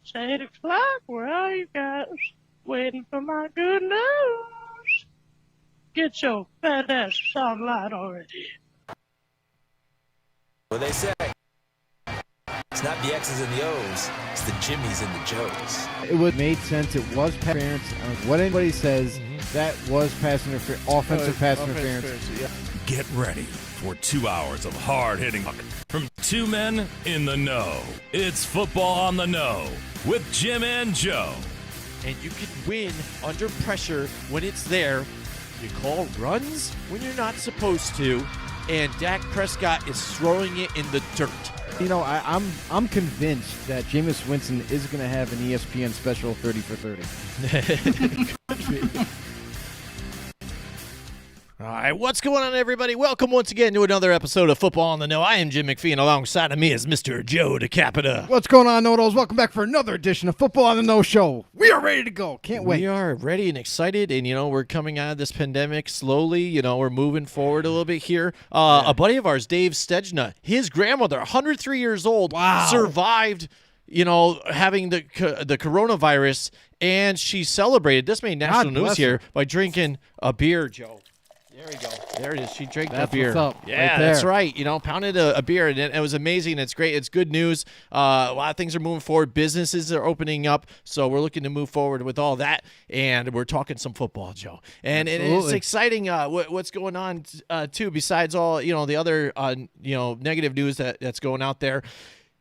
It's 8 o'clock. Where are you guys? Waiting for my good news. Get your fat ass online already. What they say? It's not the X's and the O's. It's the Jimmys and the Joes. It would made sense. It was pass interference. What anybody says, that was pass interference, offensive pass interference. Yeah. Get ready for 2 hours of hard-hitting from two men in the know. It's Football on the Know with Jim and Joe. And you can win under pressure when it's there. You call runs when you're not supposed to, and Dak Prescott is throwing it in the dirt. You know, I'm convinced that Jameis Winston is going to have an ESPN special 30 for 30. All right, what's going on, everybody? Welcome once again to another episode of Football on the Know. I am Jim McPhee, and alongside of me is Mr. Joe DeCapita. What's going on, Nodos? Welcome back for another edition of Football on the Know Show. We are ready to go. Can't wait. We are ready and excited, and, we're coming out of this pandemic slowly. We're moving forward a little bit here. A buddy of ours, Dave Stejna, his grandmother, 103 years old, survived, having the coronavirus, and she celebrated. This made national news here by drinking a beer, Joe. There we go. There it is. She drank a beer. What's up. Yeah, right that's right. Pounded a beer, and it was amazing. It's great. It's good news. A lot of things are moving forward. Businesses are opening up, so we're looking to move forward with all that, and we're talking some football, Joe. And it's exciting what's going on, too, besides all, the other, negative news that's going out there.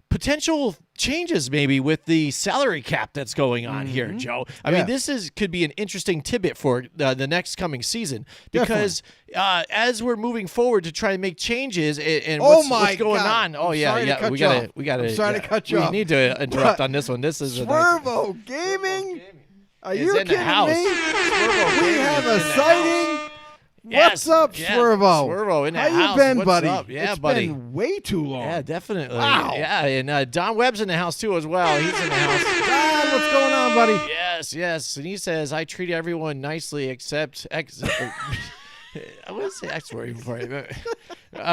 Potential changes maybe with the salary cap that's going on here, Joe. I mean, this could be an interesting tidbit for the next coming season because as we're moving forward to try and make changes and what's going on. Oh yeah, we got to. I'm sorry to cut you off. We need to interrupt on this one. This is Swervo Gaming. Are you kidding me? We have a sighting. What's up, Swervo? Swervo in the house. How you been, What's buddy? Up? Yeah, it's buddy. been way too long. Yeah, definitely. Wow. Yeah, and Don Webb's in the house, too, as well. He's in the house. Don, what's going on, buddy? Yes. And he says, I treat everyone nicely except I want to say X word for you.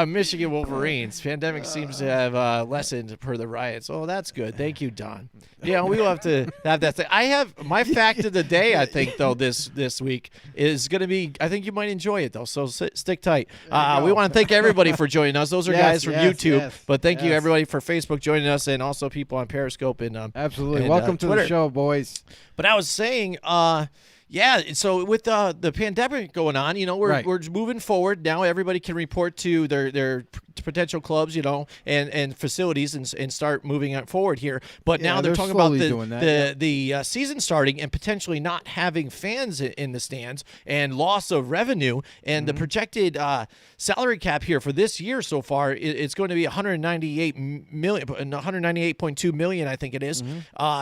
Michigan Wolverines. Pandemic seems to have lessened per the riots. Oh, that's good. Thank you, Don. Yeah, we will have to have that thing. I have my fact of the day, I think, though, this week is going to be, I think you might enjoy it, though, so stick tight. We want to thank everybody for joining us. Those are guys from YouTube, but thank you, everybody, for Facebook joining us and also people on Periscope and absolutely. And, welcome to Twitter. The show, boys. But I was saying, so with the pandemic going on, we're moving forward. Now everybody can report to their potential clubs, and facilities and start moving forward here. But now they're talking about the season starting and potentially not having fans in the stands and loss of revenue. And the projected salary cap here for this year so far, it's going to be $198.2 million, I think it is.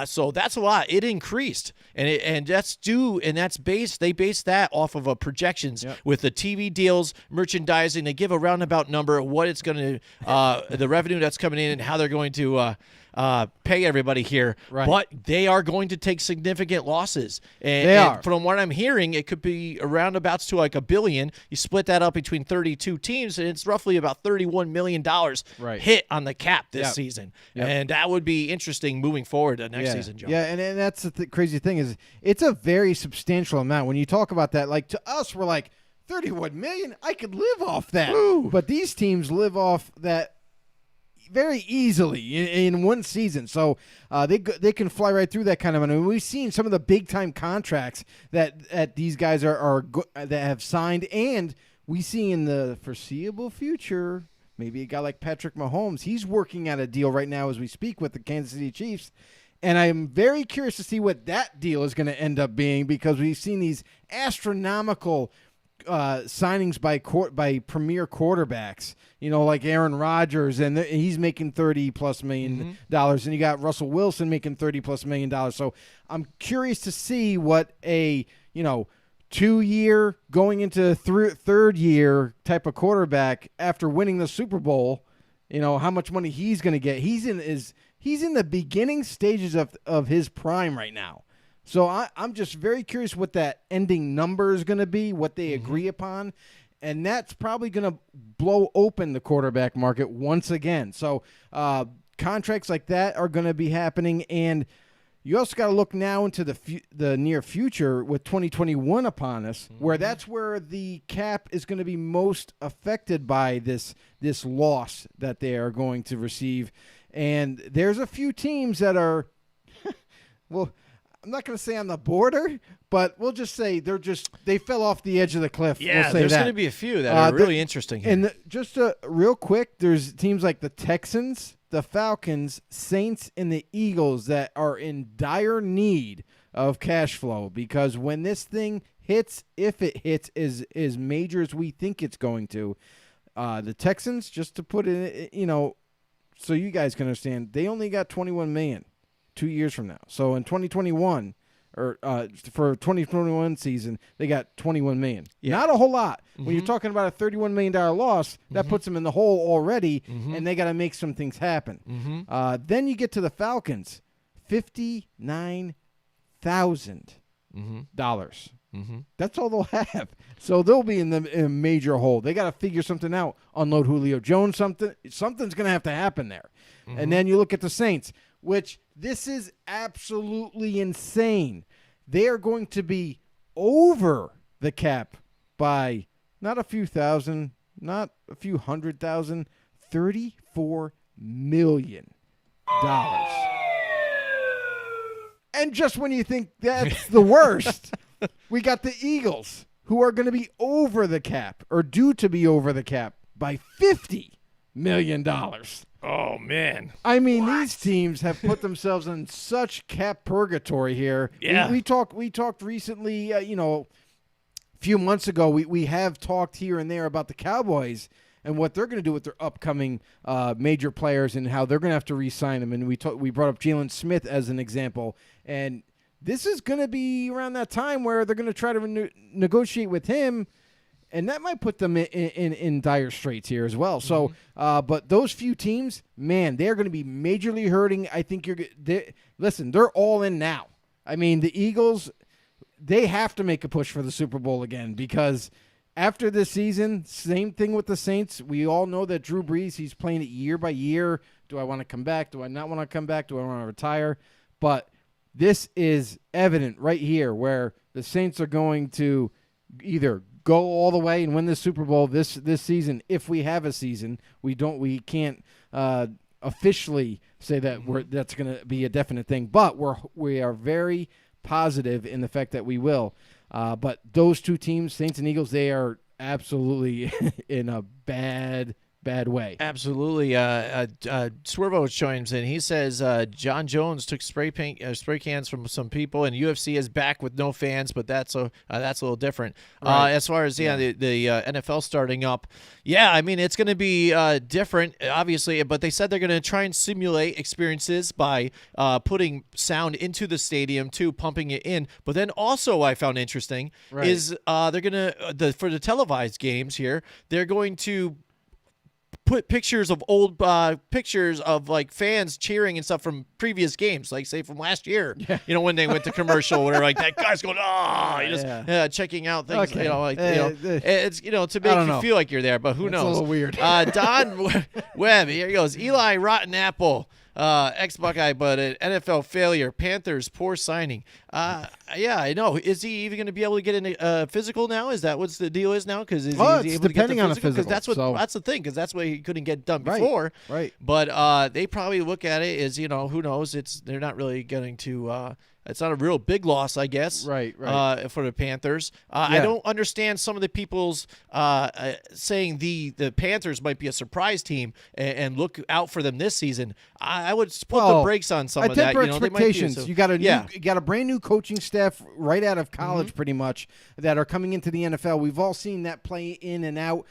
So that's a lot. It increased, and that's due, and that's based. They base that off of projections with the TV deals, merchandising. They give a roundabout number of what it's going to, the revenue that's coming in, and how they're going to pay everybody here. Right. But they are going to take significant losses. And from what I'm hearing, it could be roundabouts to like $1 billion. You split that up between 32 teams, and it's roughly about $31 million hit on the cap this season. And that would be interesting moving forward next season, Joe. Yeah, and that's the crazy thing is it's a very substantial amount. When you talk about that, like to us, we're like, 31 million? I could live off that. Ooh. But these teams live off that very easily in one season. So they can fly right through that kind of money. We've seen some of the big-time contracts that these guys that have signed, and we see in the foreseeable future, maybe a guy like Patrick Mahomes, he's working at a deal right now as we speak with the Kansas City Chiefs. And I'm very curious to see what that deal is going to end up being because we've seen these astronomical signings by premier quarterbacks, like Aaron Rodgers, and he's making $30+ million, and you got Russell Wilson making $30+ million. So I'm curious to see what a 2-year going into third year type of quarterback after winning the Super Bowl, how much money he's going to get. He's in the beginning stages of his prime right now. So I'm just very curious what that ending number is going to be, what they agree upon, and that's probably going to blow open the quarterback market once again. So contracts like that are going to be happening, and you also got to look now into the near future with 2021 upon us, where that's where the cap is going to be most affected by this loss that they are going to receive. And there's a few teams that are, well, I'm not going to say on the border, but we'll just say they fell off the edge of the cliff. Yeah, we'll say there's that. going to be a few that are really interesting here. And just real quick, there's teams like the Texans, the Falcons, Saints, and the Eagles that are in dire need of cash flow, because when this thing hits, if it hits as major as we think it's going to, the Texans, just to put it, so you guys can understand, they only got $21 million 2 years from now. So in 2021, or for 2021 season, they got $21 million. Yeah. Not a whole lot. When you're talking about a $31 million loss, that puts them in the hole already, and they got to make some things happen. Then you get to the Falcons, $59,000. That's all they'll have. So they'll be in a major hole. They got to figure something out. Unload Julio Jones. Something's going to have to happen there. And then you look at the Saints, which this is absolutely insane. They are going to be over the cap by not a few thousand, not a few $100,000, $34 million. And just when you think that's the worst, we got the Eagles, who are going to be over the cap, or due to be over the cap, by $50 million. Oh, man. I mean, these teams have put themselves in such cap purgatory here. Yeah. We talked recently, a few months ago, we have talked here and there about the Cowboys and what they're going to do with their upcoming major players and how they're going to have to re-sign them. And we brought up Jalen Smith as an example. And this is going to be around that time where they're going to try to negotiate with him. And that might put them in dire straits here as well. So, but those few teams, man, they're going to be majorly hurting. I think they're all in now. I mean, the Eagles, they have to make a push for the Super Bowl again, because after this season, same thing with the Saints. We all know that Drew Brees, he's playing it year by year. Do I want to come back? Do I not want to come back? Do I want to retire? But this is evident right here where the Saints are going to either go all the way and win the Super Bowl this season. If we have a season, we can't officially say that that's going to be a definite thing, but we are very positive in the fact that we will. But those two teams, Saints and Eagles, they are absolutely in a bad way. Absolutely. Swervo joins in. He says John Jones took spray cans from some people, and UFC is back with no fans, but that's a little different. Right. As far as the NFL starting up, I mean, it's going to be different, obviously, but they said they're going to try and simulate experiences by putting sound into the stadium too, pumping it in. But then also, I found interesting is they're going to for the televised games here, they're going to put pictures of old pictures of like fans cheering and stuff from previous games, like say from last year. Yeah. When they went to commercial, where like that guy's going, checking out things. Okay. It's to make you feel like you're there, but who knows? A little weird. Don Webb, here he goes. Eli Rotten Apple. Ex-Buckeye, but an NFL failure. Panthers, poor signing. I know. Is he even going to be able to get in a physical now? Is that what the deal is now? Because is he able to get depending on a physical. Because that's the thing. Because that's what he couldn't get done before. Right. But they probably look at it as who knows? They're not really going to. It's not a real big loss, I guess. Right. For the Panthers, I don't understand some of the people's saying the Panthers might be a surprise team and look out for them this season. I would put the brakes on some of that. Expectations. You got a brand new coaching staff right out of college, pretty much, that are coming into the NFL. We've all seen that play in and out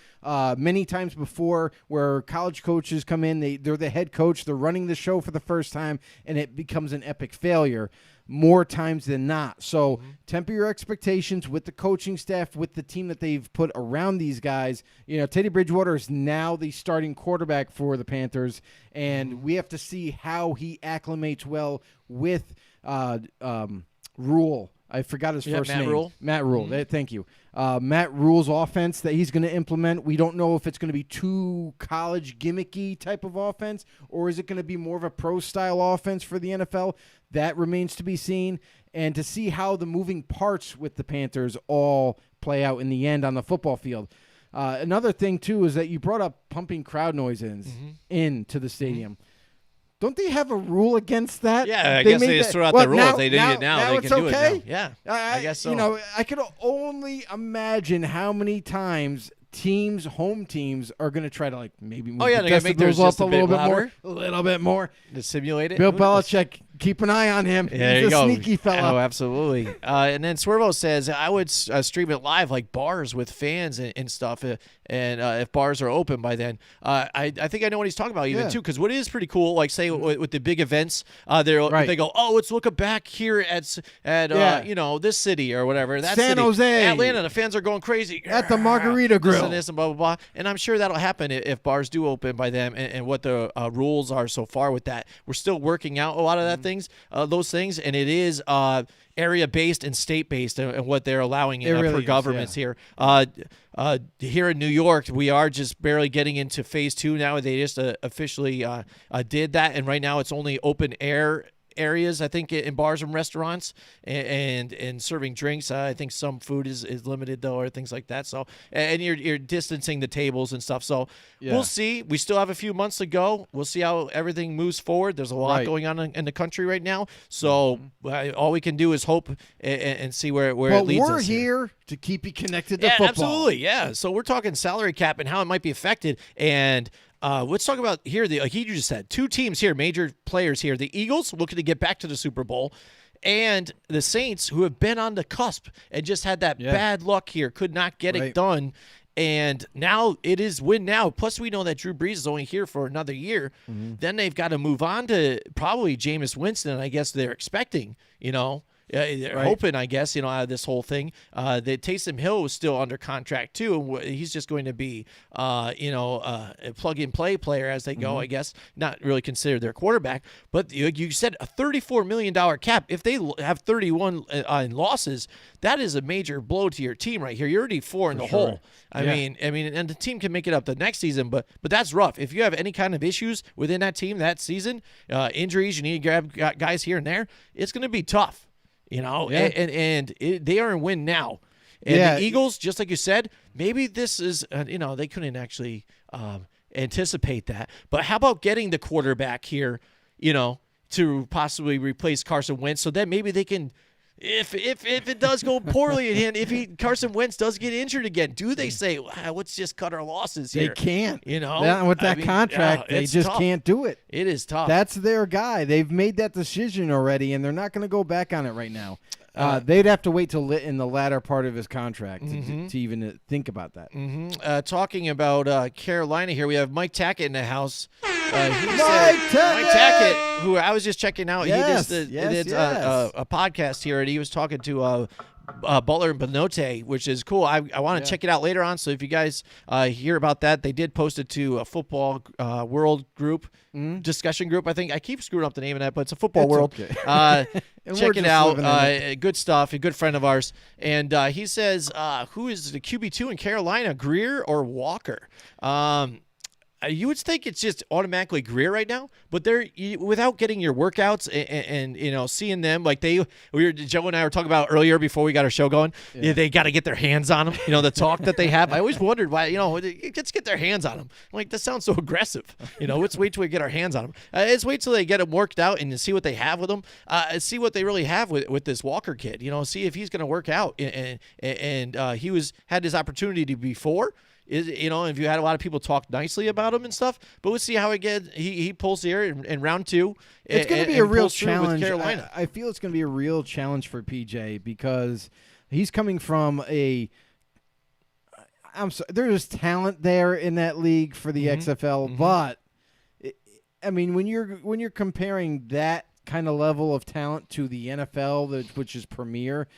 many times before, where college coaches come in, they're the head coach, they're running the show for the first time, and it becomes an epic failure more times than not. So temper your expectations with the coaching staff, with the team that they've put around these guys. Teddy Bridgewater is now the starting quarterback for the Panthers, and we have to see how he acclimates well with Rule I forgot his first name. Rule. Matt Rule. Thank you. Matt Rule's offense that he's going to implement. We don't know if it's going to be too college gimmicky type of offense, or is it going to be more of a pro-style offense for the NFL? That remains to be seen. And to see how the moving parts with the Panthers all play out in the end on the football field. Another thing, too, is that you brought up pumping crowd noises into the stadium. Don't they have a rule against that? Yeah, I guess they just threw out the rule. If they did it now, they it's can do okay? it now. Yeah, I guess so. You know, I could only imagine how many times home teams are going to try to like maybe move they're going to make theirs up just a little bit louder. more, a little bit more To simulate it. Bill Belichick, keep an eye on him. Yeah, He's a go. sneaky fella. Oh, absolutely. And then Swervo says, I would stream it live like bars with fans and stuff. And if bars are open by then. I think I know what he's talking about even too, because what is pretty cool, like say with the big events, they go, oh, let's look back here at this city or whatever. That San city. Jose. Atlanta, the fans are going crazy. At the Margarita Grill. This and blah, blah, blah. And I'm sure that'll happen if bars do open by them and what the rules are so far with that. We're still working out a lot of those things, and it is area-based and state-based and what they're allowing for governments here. Here in New York, we are just barely getting into phase 2 now. They just officially did that, and right now it's only open air areas, I think, in bars and restaurants and serving drinks. I think some food is limited though, or things like that. So, and you're distancing the tables and stuff. So we'll see. We still have a few months to go. We'll see how everything moves forward. There's a lot going on in the country right now. So all we can do is hope and see where it leads us. But we're here to keep you connected to football. Absolutely. Yeah. So we're talking salary cap and how it might be affected. And let's talk about here. Like you just said, 2 teams here, major players here. The Eagles looking to get back to the Super Bowl, and the Saints, who have been on the cusp and just had that bad luck here, could not get it done. And now it is win now. Plus, we know that Drew Brees is only here for another year. Then they've got to move on to probably Jameis Winston. I guess they're expecting, they're hoping, I guess, out of this whole thing. That Taysom Hill is still under contract too, and he's just going to be, a plug-and-play player as they go. I guess not really considered their quarterback. But you said a $34 million cap. If they have 31 in losses, that is a major blow to your team right here. You're already 4 in the hole. I mean, and the team can make it up the next season, but that's rough. If you have any kind of issues within that team that season, injuries, you need to grab guys here and there. It's going to be tough. They are in win now. And the Eagles, just like you said, maybe this is, they couldn't actually anticipate that. But how about getting the quarterback here, to possibly replace Carson Wentz, so that maybe they can, if it does go poorly and if Carson Wentz does get injured again, do they say, let's just cut our losses here? They can't. With that contract, they just tough. can't do it. It is tough. That's their guy. They've made that decision already, and they're not going to go back on it right now. They'd have to wait till in the latter part of his contract to even think about that. Talking about Carolina here, we have Mike Tackett in the house. Mike Tackett, who I was just checking out. Yes, he did a podcast here, and he was talking to Butler and Benote, which is cool. I want to check it out later on. So if you guys hear about that, they did post it to a football world group, discussion group. I think I keep screwing up the name of that, but it's a football world. Okay. Check it out. Good stuff. A good friend of ours. And he says, who is the QB2 in Carolina, Greer or Walker? You would think it's just automatically Greer right now, but without getting your workouts and seeing them like Joe and I were talking about earlier before we got our show going. Yeah. They got to get their hands on them. The talk that they have. I always wondered why. Let's get their hands on them. I'm like, that sounds so aggressive. Let's wait till we get our hands on them. Let's wait till they get them worked out and see what they have with them. See what they really have with this Walker kid. See if he's going to work out. And he had his opportunity before. If you had a lot of people talk nicely about him and stuff, but we'll see how he pulls here in round 2. It's going to be a real challenge. With Carolina. I feel it's going to be a real challenge for PJ because he's coming from there's talent there in that league for the XFL, but when you're comparing that kind of level of talent to the NFL, which is premier.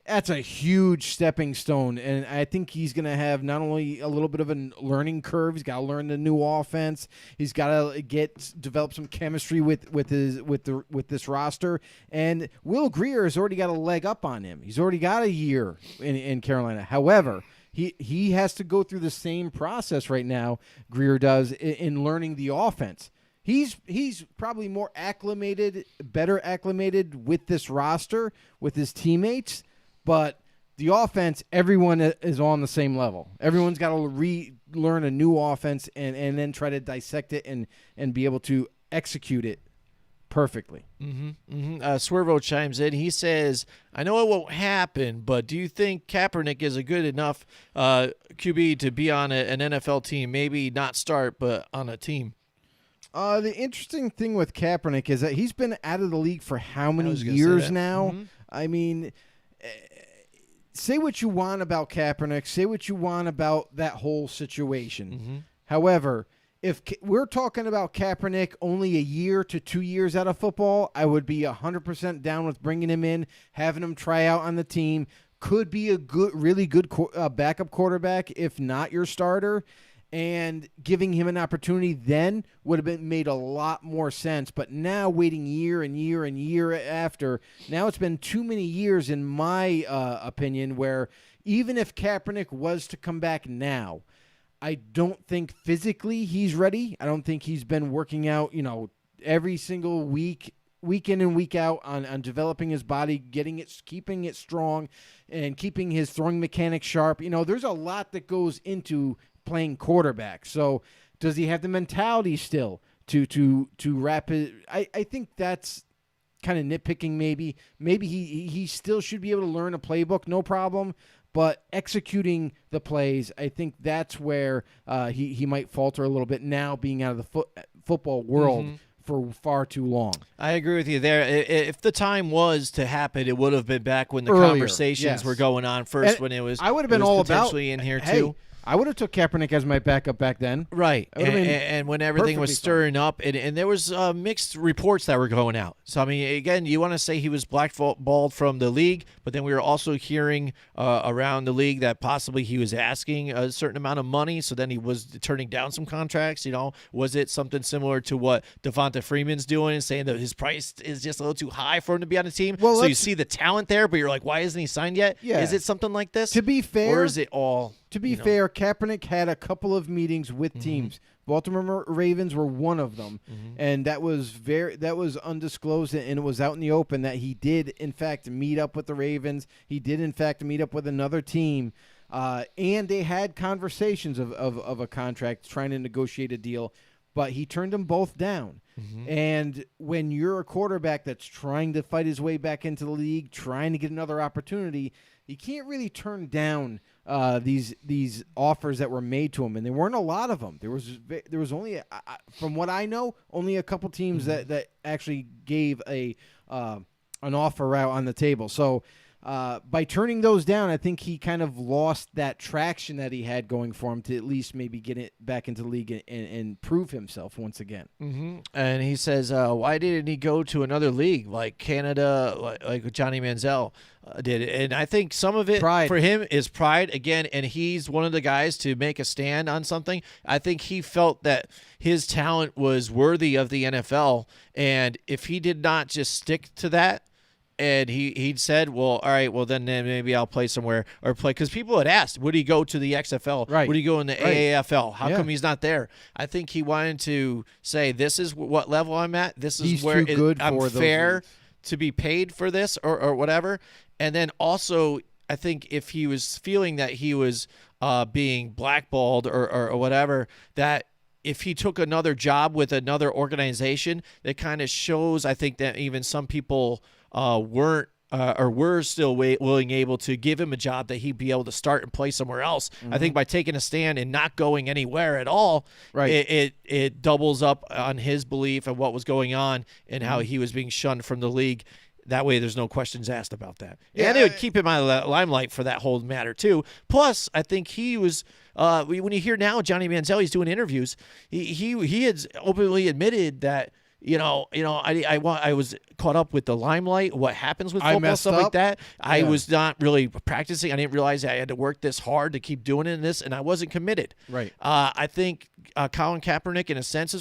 That's a huge stepping stone, and I think he's going to have not only a little bit of a learning curve. He's got to learn the new offense. He's got to develop some chemistry with this roster. And Will Grier has already got a leg up on him. He's already got a year in Carolina. However, he has to go through the same process right now. Grier does in learning the offense. He's probably better acclimated with this roster, with his teammates. But the offense, everyone is on the same level. Everyone's got to relearn a new offense and then try to dissect it and be able to execute it perfectly. Swervo chimes in. He says, I know it won't happen, but do you think Kaepernick is a good enough QB to be on an NFL team? Maybe not start, but on a team. The interesting thing with Kaepernick is that he's been out of the league for how many years now? I mean, say what you want about Kaepernick, say what you want about that whole situation. However, if we're talking about Kaepernick only a year to 2 years out of football, I would be 100% down with bringing him in, having him try out on the team. Could be a really good backup quarterback, if not your starter. And giving him an opportunity then would have made a lot more sense. But now waiting year and year and year after, now it's been too many years, in my opinion, where even if Kaepernick was to come back now, I don't think physically he's ready. I don't think he's been working out, every single week in and week out on developing his body, keeping it strong, and keeping his throwing mechanics sharp. There's a lot that goes into playing quarterback. So does he have the mentality still to wrap it? I think that's kind of nitpicking maybe. Maybe he still should be able to learn a playbook, no problem. But executing the plays, I think that's where he might falter a little bit now, being out of the football world for far too long. I agree with you there. If the time was to happen, it would have been back when the earlier, conversations were going on first, and when it was. I would have been all potentially about in here hey, too. I would have took Kaepernick as my backup back then. Right. And when everything was stirring up, and there was mixed reports that were going out. So, I mean, again, you want to say he was blackballed from the league, but then we were also hearing around the league that possibly he was asking a certain amount of money, so then he was turning down some contracts. Was it something similar to what Devonta Freeman's doing, saying that his price is just a little too high for him to be on the team? Well, so you see the talent there, but you're like, why isn't he signed yet? Yeah. Is it something like this? To be fair, or is it all... To be fair, Kaepernick had a couple of meetings with teams. Baltimore Ravens were one of them, and that was undisclosed, and it was out in the open that he did in fact meet up with the Ravens. He did in fact meet up with another team, and they had conversations of a contract, trying to negotiate a deal, but he turned them both down. And when you're a quarterback that's trying to fight his way back into the league, trying to get another opportunity, you can't really turn down these offers that were made to him, and there weren't a lot of them. There was only, from what I know, only a couple teams that actually gave an offer out on the table. So by turning those down, I think he kind of lost that traction that he had going for him to at least maybe get it back into the league and prove himself once again. And he says, why didn't he go to another league like Canada, like Johnny Manziel did? And I think some of it for him is pride again, and he's one of the guys to make a stand on something. I think he felt that his talent was worthy of the NFL, and if he did not just stick to that, and he'd said, well, all right, well, then maybe I'll play somewhere or play. Because people had asked, would he go to the XFL? Right. Would he go in the AAFL? How come he's not there? I think he wanted to say, this is what level I'm at. This is where I'm fair to be paid for this or whatever. And then also, I think if he was feeling that he was being blackballed or whatever, that if he took another job with another organization, that kind of shows, I think, that even some people weren't or were still able to give him a job that he'd be able to start and play somewhere else. I think by taking a stand and not going anywhere at all, it doubles up on his belief of what was going on and how he was being shunned from the league. That way there's no questions asked about that. Yeah, and it would keep him out of the limelight for that whole matter too. Plus, I think he was when you hear now Johnny Manziel, he's doing interviews, he had openly admitted that I was caught up with the limelight, what happens with I football, messed stuff like up. that. I Yeah. was not really practicing. I didn't realize I had to work this hard to keep doing it in this, and I wasn't committed. Right. I think Colin Kaepernick, in a sense,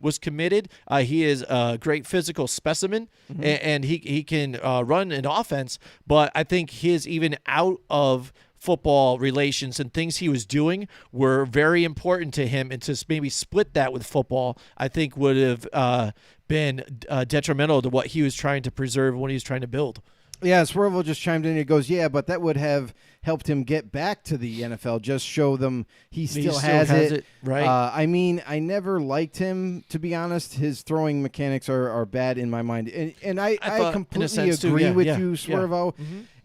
was committed. He is a great physical specimen, and he can run an offense. But I think his even out of football relations and things he was doing were very important to him, and to maybe split that with football, I think would have been detrimental to what he was trying to preserve, what he was trying to build. Yeah, Swervo just chimed in. He goes, "Yeah, but that would have helped him get back to the NFL. Just show them he still has it." Right. I mean, I never liked him, to be honest. His throwing mechanics are bad in my mind, and I thought, in a completely sense, too, agree with yeah, you, yeah. Swervo.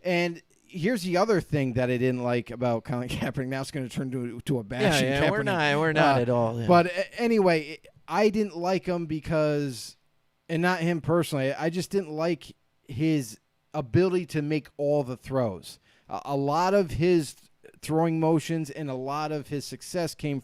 And here's the other thing that I didn't like about Colin Kaepernick. Now it's going to turn to a bashing. Yeah, Kaepernick. we're not at all. Yeah. But anyway, I didn't like him because, and not him personally, I just didn't like his ability to make all the throws. A lot of his throwing motions and a lot of his success came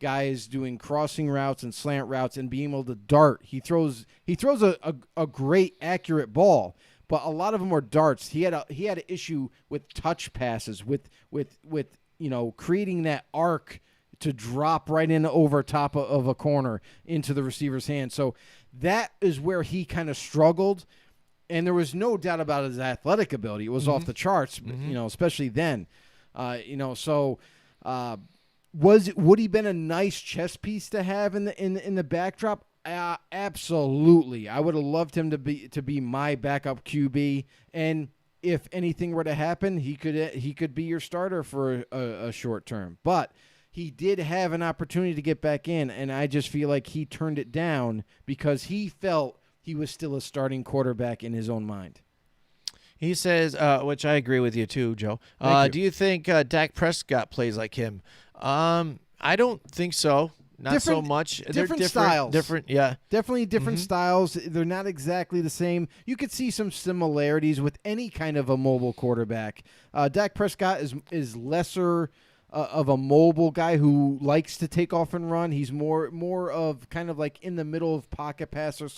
guys doing crossing routes and slant routes and being able to dart. He throws a great accurate ball, but a lot of them are darts. He had an issue with touch passes, with creating that arc to drop right in over top of a corner into the receiver's hand. So that is where he kind of struggled. And there was no doubt about his athletic ability. It was off the charts, especially then. Would he been a nice chess piece to have in the backdrop? Absolutely. I would have loved him to be my backup QB. And if anything were to happen, he could be your starter for a short term. But he did have an opportunity to get back in, and I just feel like he turned it down because he felt he was still a starting quarterback in his own mind. He says, which I agree with you too, Joe. Thank you. Do you think Dak Prescott plays like him? I don't think so. Not so much. They're different styles. Different, yeah. Definitely different styles. They're not exactly the same. You could see some similarities with any kind of a mobile quarterback. Dak Prescott is lesser of a mobile guy who likes to take off and run. He's more of kind of like in the middle of pocket passer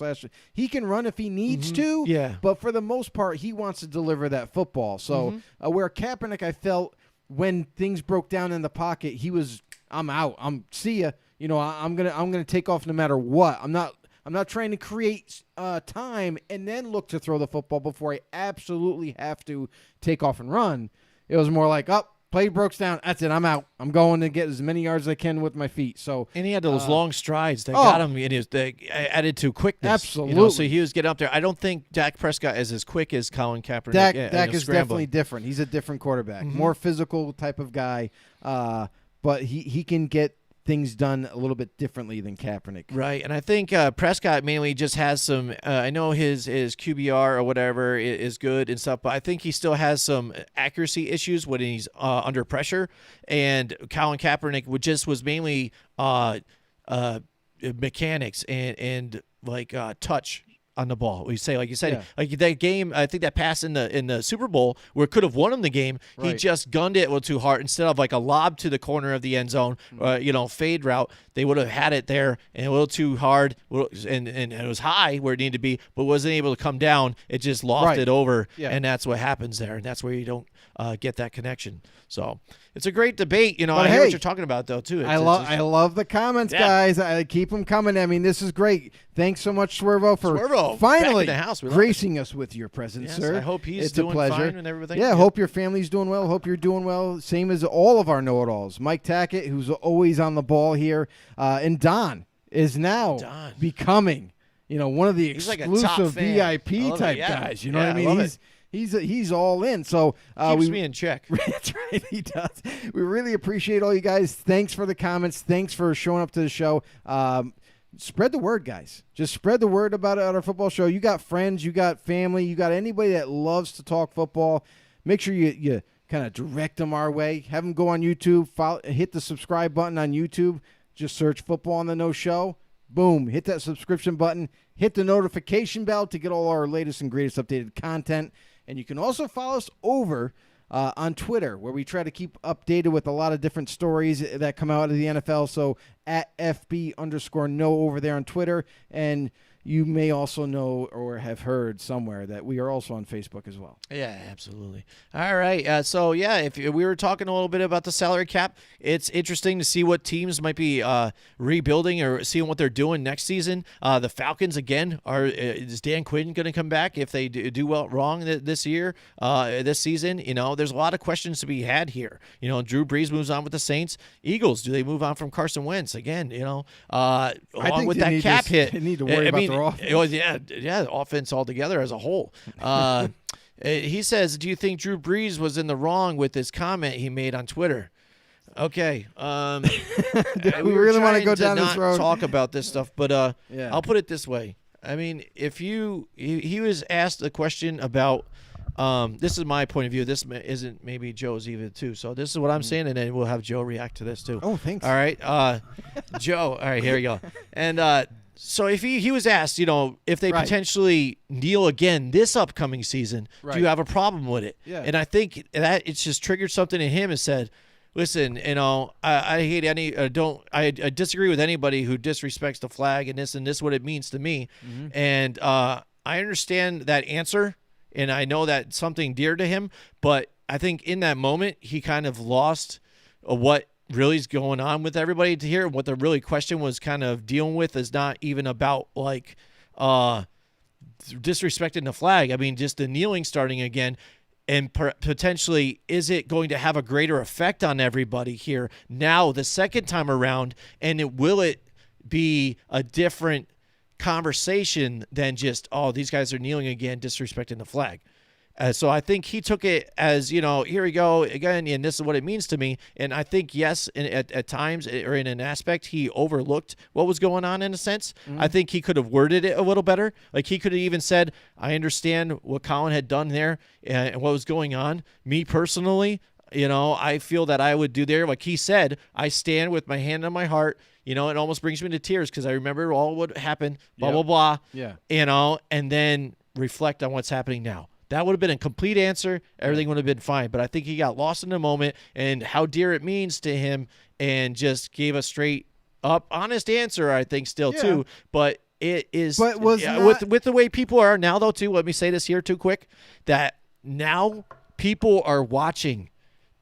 / he can run if he needs to. Yeah. But for the most part, he wants to deliver that football. So where Kaepernick, I felt when things broke down in the pocket, he was, I'm out. See ya. I'm gonna take off no matter what. I'm not trying to create time and then look to throw the football before I absolutely have to take off and run. It was more like, play breaks down. That's it. I'm out. I'm going to get as many yards as I can with my feet. So, and he had those long strides that got him in his added to quickness. Absolutely. So he was getting up there. I don't think Dak Prescott is as quick as Colin Kaepernick. Dak is definitely different. He's a different quarterback, more physical type of guy. But he can get things done a little bit differently than Kaepernick. Right, and I think Prescott mainly just has some I know his QBR or whatever is good and stuff, but I think he still has some accuracy issues when he's under pressure, and Colin Kaepernick was mainly mechanics and like touch on the ball. We say, like you said, like that game. I think that pass in the Super Bowl where it could have won him the game. He just gunned it a little too hard instead of like a lob to the corner of the end zone, fade route. They would have had it there and a little too hard, and it was high where it needed to be, but wasn't able to come down. It just lofted over, and that's what happens there, and that's where you don't get that connection. So it's a great debate. I hear what you're talking about though too. I love the comments, guys. I keep them coming. I mean, this is great. Thanks so much, Swervo, for finally back in the house. gracing us with your presence, sir. I hope he's it's doing a pleasure. fine and everything. Yeah, hope your family's doing well. Hope you're doing well. Same as all of our know-it-alls. Mike Tackett, who's always on the ball here, and Don is now becoming, one of the exclusive VIP type guys. You know what I mean? He's all in. So keeps me in check. That's right, he does. We really appreciate all you guys. Thanks for the comments. Thanks for showing up to the show. Spread the word, guys. Just spread the word about our football show. You got friends, you got family, you got anybody that loves to talk football. Make sure you kind of direct them our way. Have them go on YouTube. Hit the subscribe button on YouTube. Just search Football on the No Show. Boom. Hit that subscription button. Hit the notification bell to get all our latest and greatest updated content. And you can also follow us over on Twitter, where we try to keep updated with a lot of different stories that come out of the NFL. So at FB_know over there on Twitter. And you may also know or have heard somewhere that we are also on Facebook as well. Yeah, absolutely. All right. So, yeah, if we were talking a little bit about the salary cap, it's interesting to see what teams might be rebuilding or seeing what they're doing next season. The Falcons, again, is Dan Quinn going to come back if they do wrong this season? There's a lot of questions to be had here. Drew Brees moves on with the Saints. Eagles, do they move on from Carson Wentz? Again, along with that cap hit. They need to worry about their offense. Yeah, offense altogether as a whole. He says, do you think Drew Brees was in the wrong with this comment he made on Twitter? Okay. We really want to go down this road. Talk about this stuff, but yeah. I'll put it this way. I mean, if he was asked a question about, this is my point of view. This isn't maybe Joe's either too. So this is what I'm saying, and then we'll have Joe react to this too. Oh, thanks. All right, Joe. All right, here we go. And so if he was asked, if they potentially kneel again this upcoming season, do you have a problem with it? Yeah. And I think that it's just triggered something in him and said, listen, I hate I disagree with anybody who disrespects the flag and this what it means to me. Mm-hmm. And I understand that answer, and I know that's something dear to him, but I think in that moment he kind of lost what really is going on with everybody to hear. What the really question was kind of dealing with is not even about like disrespecting the flag. I mean, just the kneeling starting again. And potentially, is it going to have a greater effect on everybody here now the second time around? And will it be a different conversation than just, these guys are kneeling again, disrespecting the flag? So I think he took it as, here we go again, and this is what it means to me. And I think, yes, at times or in an aspect, he overlooked what was going on in a sense. Mm-hmm. I think he could have worded it a little better. Like he could have even said, I understand what Colin had done there and what was going on. Me personally, I feel that I would do there. Like he said, I stand with my hand on my heart. It almost brings me to tears because I remember all what happened, blah, blah, blah. Yeah. And then reflect on what's happening now. That would have been a complete answer. Everything would have been fine. But I think he got lost in the moment and how dear it means to him and just gave a straight up, honest answer, I think, still, too. But it is with the way people are now, though, too. Let me say this here too quick, that now people are watching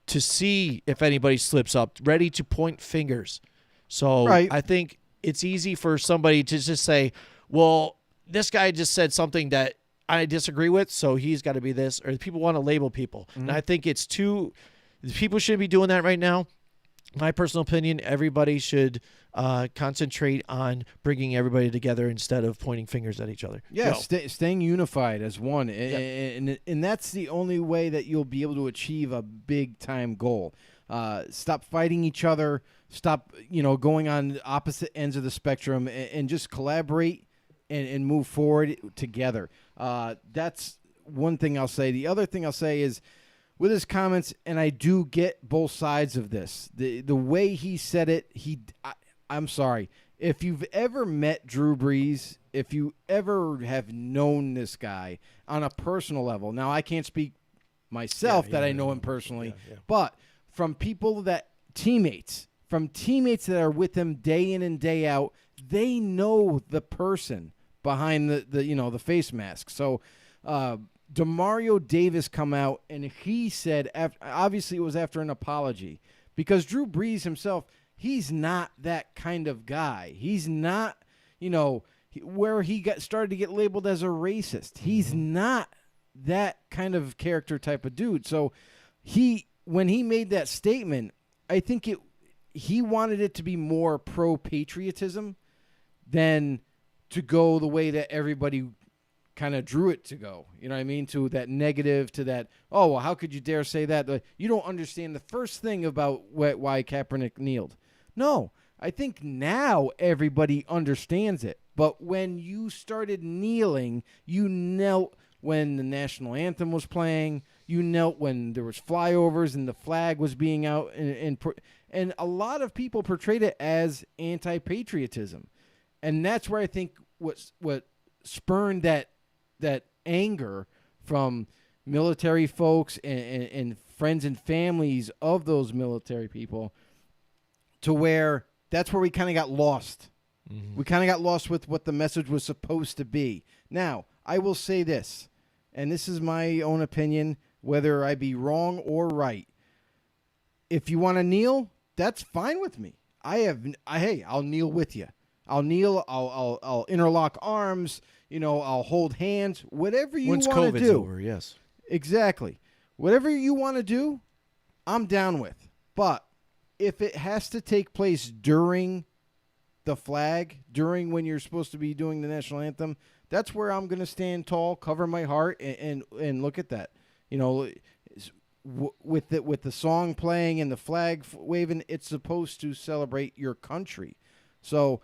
to see if anybody slips up, ready to point fingers. So I think it's easy for somebody to just say, well, this guy just said something that I disagree with, so he's got to be this, or people want to label people. Mm-hmm. And I think people shouldn't be doing that right now. My personal opinion, everybody should concentrate on bringing everybody together instead of pointing fingers at each other. Yeah, staying unified as one. And that's the only way that you'll be able to achieve a big-time goal. Stop fighting each other. Stop, going on opposite ends of the spectrum and just collaborate and move forward together. That's one thing I'll say. The other thing I'll say is with his comments, and I do get both sides of this. The way he said it, I'm sorry. If you've ever met Drew Brees, if you ever have known this guy on a personal level, now I can't speak myself that I know him personally, but from teammates that are with him day in and day out, they know the person behind the face mask. So Demario Davis come out and he said, obviously it was after an apology, because Drew Brees himself, he's not that kind of guy. He's not, where he started to get labeled as a racist. He's not that kind of character type of dude. So when he made that statement, I think he wanted it to be more pro-patriotism than to go the way that everybody kind of drew it to go. You know what I mean? To that negative, to that, oh, well, how could you dare say that? You don't understand the first thing about why Kaepernick kneeled. No, I think now everybody understands it. But when you started kneeling, you knelt when the national anthem was playing. You knelt when there was flyovers and the flag was being out. And a lot of people portrayed it as anti-patriotism. And that's where I think what spurned that anger from military folks and friends and families of those military people, to where that's where we kind of got lost. Mm-hmm. We kind of got lost with what the message was supposed to be. Now, I will say this, and this is my own opinion, whether I be wrong or right. If you want to kneel, that's fine with me. Hey, I'll kneel with you. I'll kneel. I'll interlock arms. I'll hold hands. Whatever you want to do. Once COVID's over, yes. Exactly. Whatever you want to do, I'm down with. But if it has to take place during the flag, during when you're supposed to be doing the national anthem, that's where I'm going to stand tall, cover my heart, and look at that. With the song playing and the flag waving, it's supposed to celebrate your country. So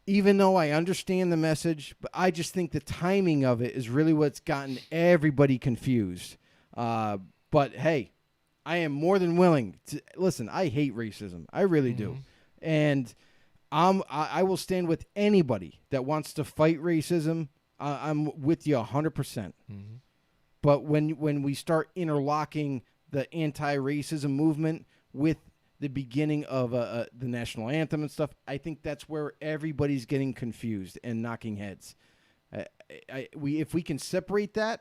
even though I understand the message, but I just think the timing of it is really what's gotten everybody confused. But hey, I am more than willing to listen. I hate racism. I really do. And I will stand with anybody that wants to fight racism. I'm with you 100%. Mm-hmm. But when we start interlocking the anti-racism movement with the beginning of the national anthem and stuff, I think that's where everybody's getting confused and knocking heads. If we can separate that,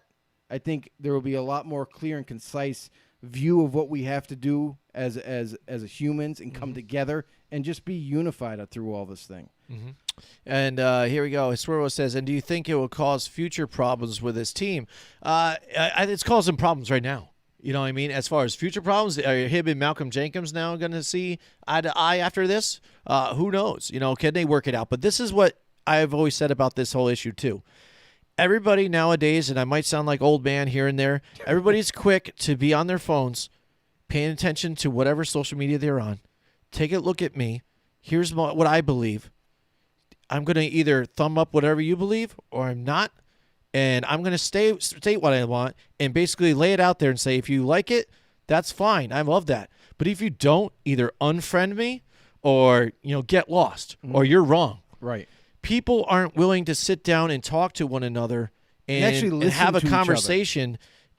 I think there will be a lot more clear and concise view of what we have to do as humans and come together and just be unified through all this thing. Mm-hmm. And here we go. Swervo says, and do you think it will cause future problems with this team? It's causing problems right now. You know what I mean? As far as future problems, are him and Malcolm Jenkins now going to see eye to eye after this? Who knows? Can they work it out? But this is what I've always said about this whole issue too. Everybody nowadays, and I might sound like old man here and there, everybody's quick to be on their phones, paying attention to whatever social media they're on. Take a look at me. Here's what I believe. I'm going to either thumb up whatever you believe or I'm not. And I'm going to state what I want and basically lay it out there and say, if you like it, that's fine. I love that. But if you don't, either unfriend me or, get lost or you're wrong. Right. People aren't willing to sit down and talk to one another and have a conversation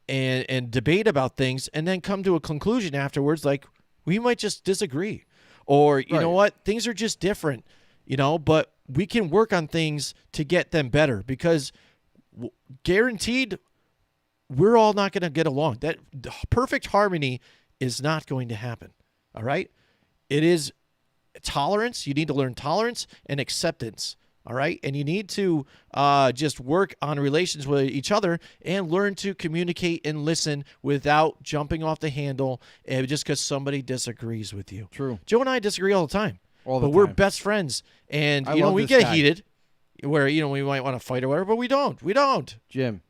and debate about things and then come to a conclusion afterwards like we might just disagree. Or, you know what, things are just different, but we can work on things to get them better because guaranteed we're all not going to get along. That perfect harmony is not going to happen, all right? It is tolerance. You need to learn tolerance and acceptance. All right. And you need to just work on relations with each other and learn to communicate and listen without jumping off the handle just because somebody disagrees with you. True. Joe and I disagree all the time. But we're best friends. And, we get heated where, we might want to fight or whatever, but we don't. We don't. Jim.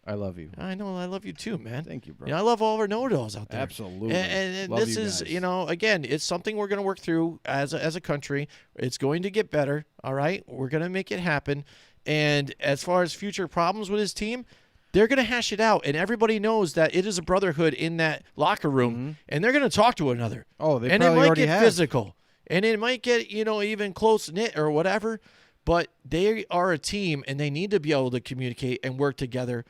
I love you. I know. I love you too, man. Thank you, bro. I love all of our know-it-alls out there. Absolutely. And this is, again, it's something we're going to work through as a country. It's going to get better, all right? We're going to make it happen. And as far as future problems with his team, they're going to hash it out. And everybody knows that it is a brotherhood in that locker room, and they're going to talk to one another. Oh, they and probably it might already get have. physical. And it might get, even close-knit or whatever. But they are a team, and they need to be able to communicate and work together.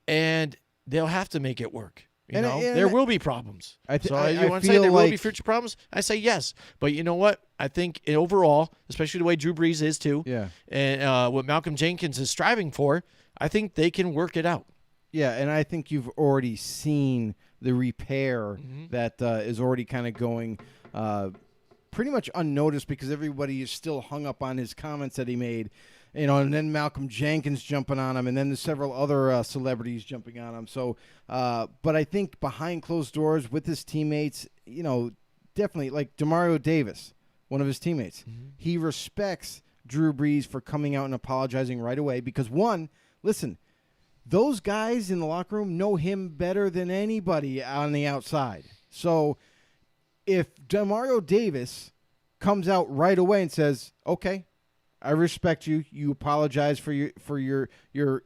And they'll have to make it work. There will be problems. I you want to say there will be future problems? I say yes. But you know what? I think overall, especially the way Drew Brees is too, and what Malcolm Jenkins is striving for, I think they can work it out. Yeah, and I think you've already seen the repair that is already kind of going pretty much unnoticed because everybody is still hung up on his comments that he made. And then Malcolm Jenkins jumping on him, and then there's several other celebrities jumping on him. So, but I think behind closed doors with his teammates, definitely like Demario Davis, one of his teammates, he respects Drew Brees for coming out and apologizing right away because, one, listen, those guys in the locker room know him better than anybody on the outside. So if Demario Davis comes out right away and says, okay, I respect you. You apologize for your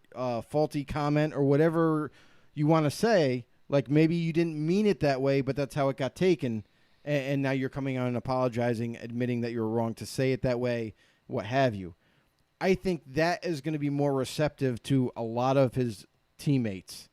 faulty comment or whatever you want to say. Like maybe you didn't mean it that way, but that's how it got taken. And now you're coming out and apologizing, admitting that you're wrong to say it that way, what have you. I think that is going to be more receptive to a lot of his teammates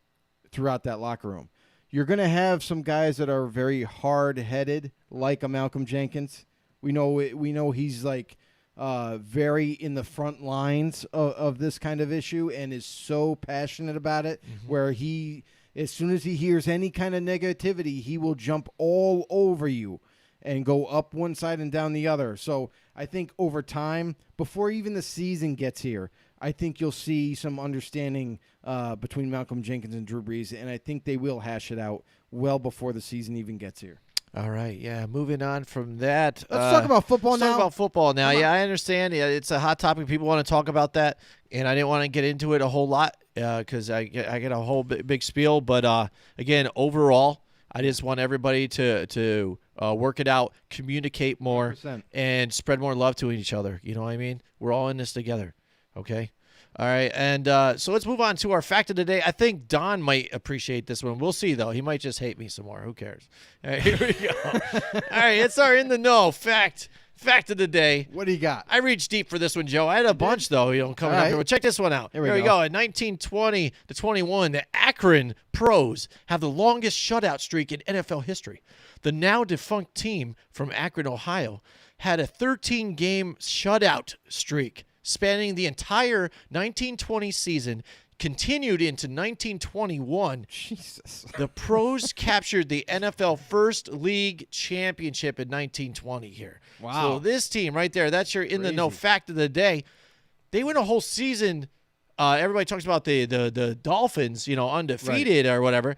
throughout that locker room. you're going to have some guys that are very hard-headed, like a Malcolm Jenkins. We know he's like very in the front lines of this kind of issue and is so passionate about it, where he, as soon as he hears any kind of negativity, he will jump all over you and go up one side and down the other. So I think over time, before even the season gets here, I think you'll see some understanding between Malcolm Jenkins and Drew Brees, and I think they will hash it out well before the season even gets here. All right, yeah. Moving on from that, let's talk about football now. Talk about football now. Yeah, I understand. Yeah, it's a hot topic. People want to talk about that, and I didn't want to get into it a whole lot because I get a whole big spiel. But again, overall, I just want everybody to work it out, communicate more, 100%. and spread more love to each other. You know what I mean? We're all in this together. Okay. All right, and so let's move on to our fact of the day. I think Don might appreciate this one. We'll see, though. He might just hate me some more. Who cares? All right, here we go. All right, it's our in the know fact of the day. What do you got? I reached deep for this one, Joe. I had a bunch, though, coming up right. here. But check this one out. Here we go. In 1920 to 21, the Akron Pros have the longest shutout streak in NFL history. The now defunct team from Akron, Ohio, had a 13-game shutout streak spanning the entire 1920 season, continued into 1921. Jesus. The Pros captured the NFL First League Championship in 1920 here. Wow. So this team right there, that's your in-the-know Crazy. fact of the day. They went a whole season. Everybody talks about the Dolphins, undefeated or whatever.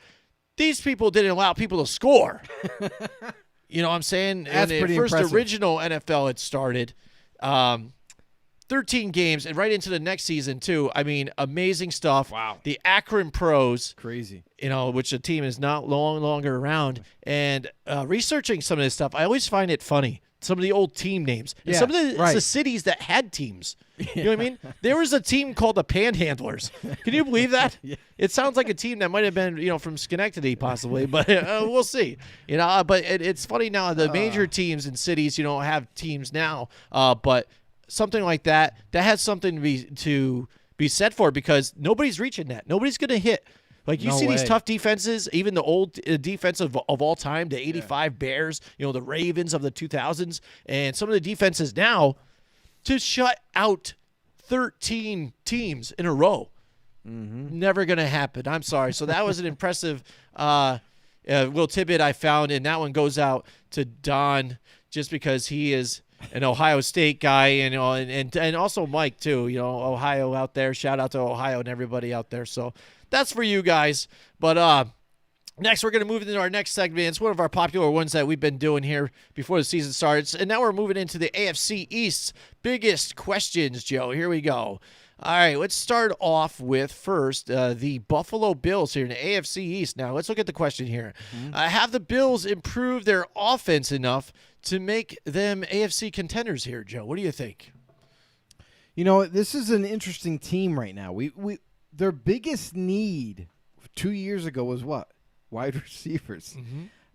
These people didn't allow people to score. You know what I'm saying? That's when pretty the first impressive. original NFL had started. 13 games and right into the next season too. I mean, amazing stuff. Wow. The Akron Pros, Crazy. which the team is not longer around. And researching some of this stuff, I always find it funny. Some of the old team names. And Yeah, some of the right. cities that had teams. You know what I mean? There was a team called the Panhandlers. Can you believe that? Yeah. It sounds like a team that might have been, from Schenectady possibly, but we'll see. But it's funny now. The major teams and cities, have teams now. But something like that has something to be said for, because nobody's reaching that. Nobody's going to hit. Like, you No see these way. tough defenses, even the old defense of all time, the 85 Bears, the Ravens of the 2000s, and some of the defenses now, to shut out 13 teams in a row. Never going to happen. I'm sorry. So that was an impressive Will Tippett I found, and that one goes out to Don just because he is an Ohio State guy, and also Mike too. Ohio out there. Shout out to Ohio and everybody out there. So that's for you guys. But next, we're going to move into our next segment. It's one of our popular ones that we've been doing here before the season starts, and now we're moving into the AFC East's biggest questions. Joe, here we go. All right, let's start off with first the Buffalo Bills here in the AFC East. Now, let's look at the question here. Have the Bills improved their offense enough to make them AFC contenders here, Joe? What do you think? This is an interesting team right now. Their biggest need 2 years ago was what? Wide receivers.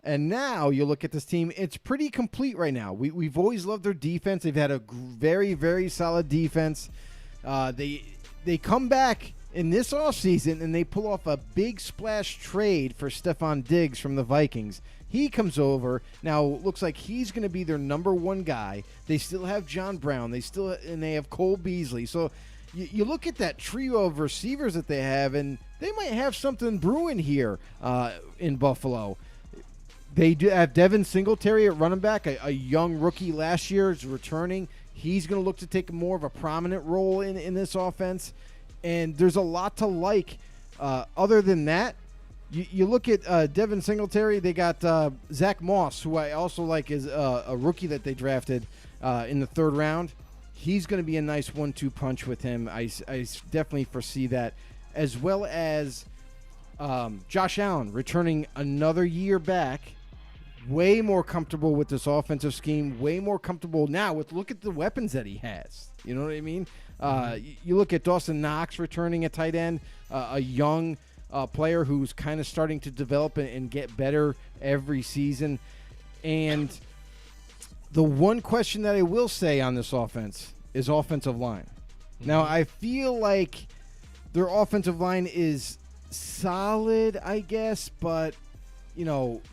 And now you look at this team, it's pretty complete right now. We've always loved their defense. They've had a very, very solid defense. They come back in this offseason and they pull off a big splash trade for Stephon Diggs from the Vikings. He comes over. Now, looks like he's going to be their number one guy. They still have John Brown. They have Cole Beasley. So you look at that trio of receivers that they have, and they might have something brewing here in Buffalo. They do have Devin Singletary at running back, a young rookie last year is returning. He's going to look to take more of a prominent role in this offense. And there's a lot to like. Other than that, you look at Devin Singletary. They got Zach Moss, who I also like, is a rookie that they drafted in the third round. He's going to be a nice 1-2 punch with him. I definitely foresee that. As well as Josh Allen returning another year back. Way more comfortable with this offensive scheme. Way more comfortable now look at the weapons that he has. You know what I mean? You look at Dawson Knox returning at tight end, a young player who's kind of starting to develop and get better every season. And the one question that I will say on this offense is offensive line. Now, I feel like their offensive line is solid, I guess, but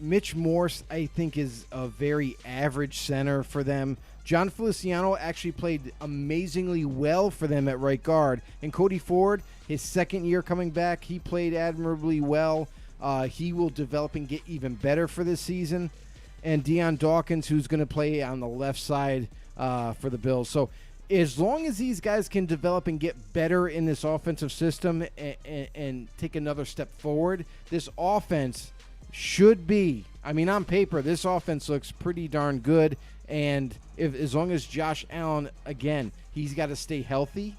Mitch Morse, I think, is a very average center for them. John Feliciano actually played amazingly well for them at right guard. And Cody Ford, his second year coming back, he played admirably well. He will develop and get even better for this season. And Deion Dawkins, who's going to play on the left side for the Bills. So as long as these guys can develop and get better in this offensive system and take another step forward, this offense should be, on paper, this offense looks pretty darn good. And as long as Josh Allen, again, he's got to stay healthy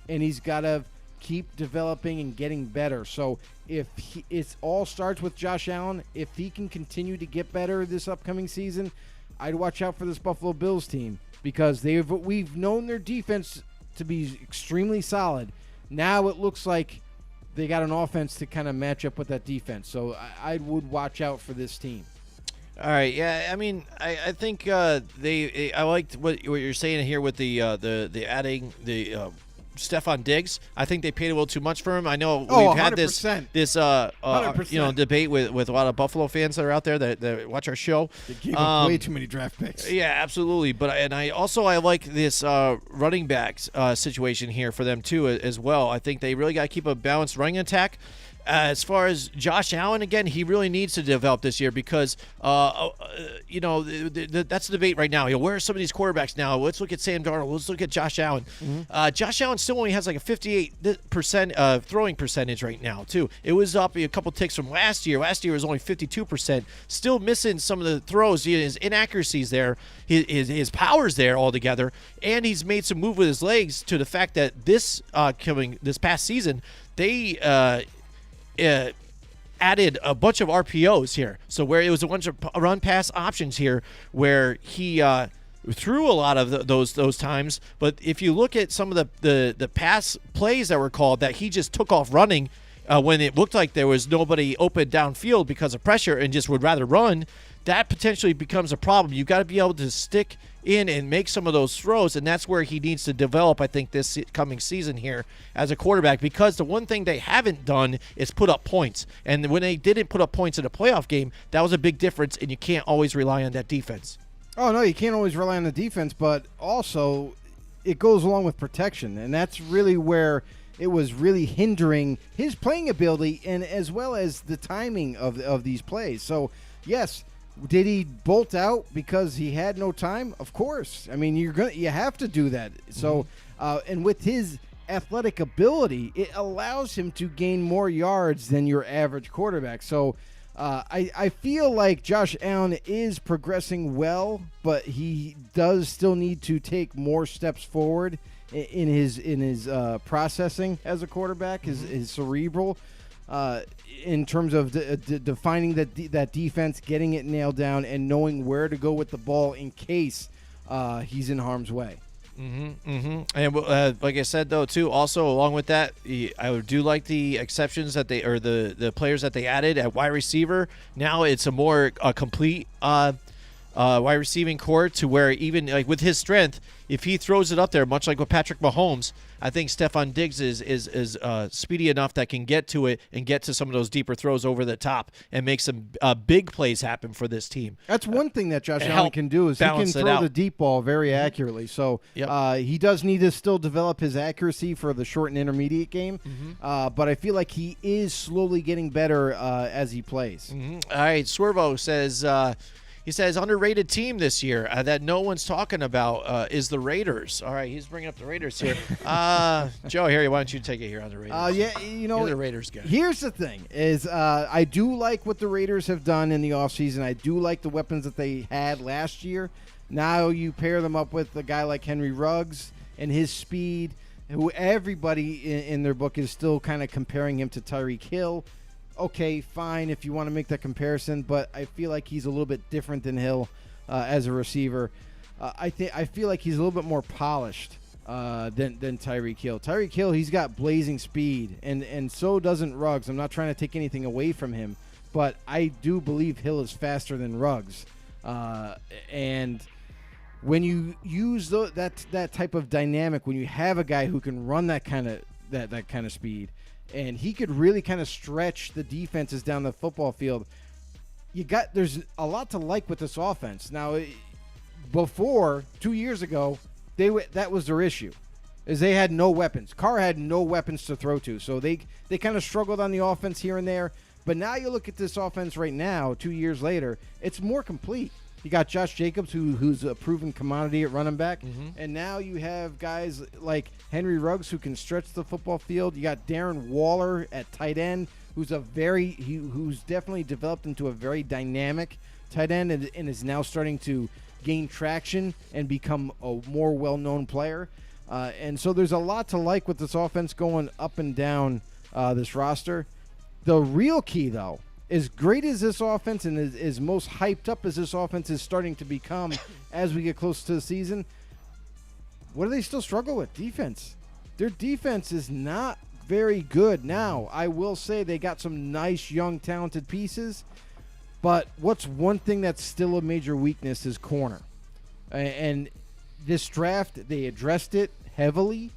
and he's got to keep developing and getting better. So if it all starts with Josh Allen, if he can continue to get better this upcoming season, I'd watch out for this Buffalo Bills team because we've known their defense to be extremely solid. Now it looks like they got an offense to kind of match up with that defense. So I would watch out for this team. All right, yeah. I think I liked what you're saying here with the adding the Stephon Diggs. I think they paid a little too much for him. I know we've had this debate with a lot of Buffalo fans that are out there that watch our show. They gave up way too many draft picks. Yeah, absolutely. But I like this running backs situation here for them too as well. I think they really got to keep a balanced running attack. As far as Josh Allen, again, he really needs to develop this year because, that's the debate right now. Where are some of these quarterbacks now? Let's look at Sam Darnold. Let's look at Josh Allen. Mm-hmm. Josh Allen still only has like a 58% throwing percentage right now, too. It was up a couple ticks from last year. Last year was only 52%. Still missing some of the throws. His inaccuracies there. His power's there altogether. And he's made some move with his legs to the fact that this past season, they added a bunch of RPOs here. So where it was a bunch of run-pass options here where he threw a lot of those times. But if you look at some of the pass plays that were called that he just took off running when it looked like there was nobody open downfield because of pressure and just would rather run, that potentially becomes a problem. You've got to be able to stick in and make some of those throws, and that's where he needs to develop, I think, this coming season here as a quarterback, because the one thing they haven't done is put up points. And when they didn't put up points in a playoff game, that was a big difference, and you can't always rely on that defense. Oh, no, you can't always rely on the defense, but also it goes along with protection, and that's really where it was really hindering his playing ability and as well as the timing of these plays. So, yes, did he bolt out because he had no time? Of course. You have to do that. So, and with his athletic ability, it allows him to gain more yards than your average quarterback. So, I feel like Josh Allen is progressing well, but he does still need to take more steps forward in his processing as a quarterback, his cerebral. In terms of defining that defense, getting it nailed down, and knowing where to go with the ball in case he's in harm's way. And like I said, though, too, also along with that, I do like the exceptions that the players that they added at wide receiver. Now it's a more complete wide receiving core to where even like with his strength, if he throws it up there, much like with Patrick Mahomes, I think Stephon Diggs is speedy enough that can get to it and get to some of those deeper throws over the top and make some big plays happen for this team. That's one thing that Josh Allen can do is he can throw the deep ball very accurately. So he does need to still develop his accuracy for the short and intermediate game. But I feel like he is slowly getting better as he plays. All right, Swervo says... he says underrated team this year that no one's talking about is the Raiders. All right, he's bringing up the Raiders here. Joe, Harry, why don't you take it here on the Raiders? You're the Raiders guy. Here's the thing: is I do like what the Raiders have done in the offseason. I do like the weapons that they had last year. Now you pair them up with a guy like Henry Ruggs and his speed, who everybody in their book is still kind of comparing him to Tyreek Hill. Okay, fine if you want to make that comparison, but I feel like he's a little bit different than Hill as a receiver. I feel like he's a little bit more polished than Tyreek Hill. Tyreek Hill, he's got blazing speed, and so doesn't Ruggs. I'm not trying to take anything away from him, but I do believe Hill is faster than Ruggs. And when you use that type of dynamic, when you have a guy who can run that kind of speed, and he could really kind of stretch the defenses down the football field, there's a lot to like with this offense. Now, before 2 years ago, that was their issue, is they had no weapons. Carr had no weapons to throw to, so they kind of struggled on the offense here and there. But now you look at this offense right now, 2 years later, it's more complete. You got Josh Jacobs, who's a proven commodity at running back, and now you have guys like Henry Ruggs who can stretch the football field. You got Darren Waller at tight end, who's who's definitely developed into a very dynamic tight end and is now starting to gain traction and become a more well-known player. And so there's a lot to like with this offense going up and down this roster. The real key, though, as great as this offense and as most hyped up as this offense is starting to become as we get close to the season, what do they still struggle with? Defense. Their defense is not very good. Now, I will say they got some nice, young, talented pieces, but what's one thing that's still a major weakness is corner. And this draft, they addressed it heavily,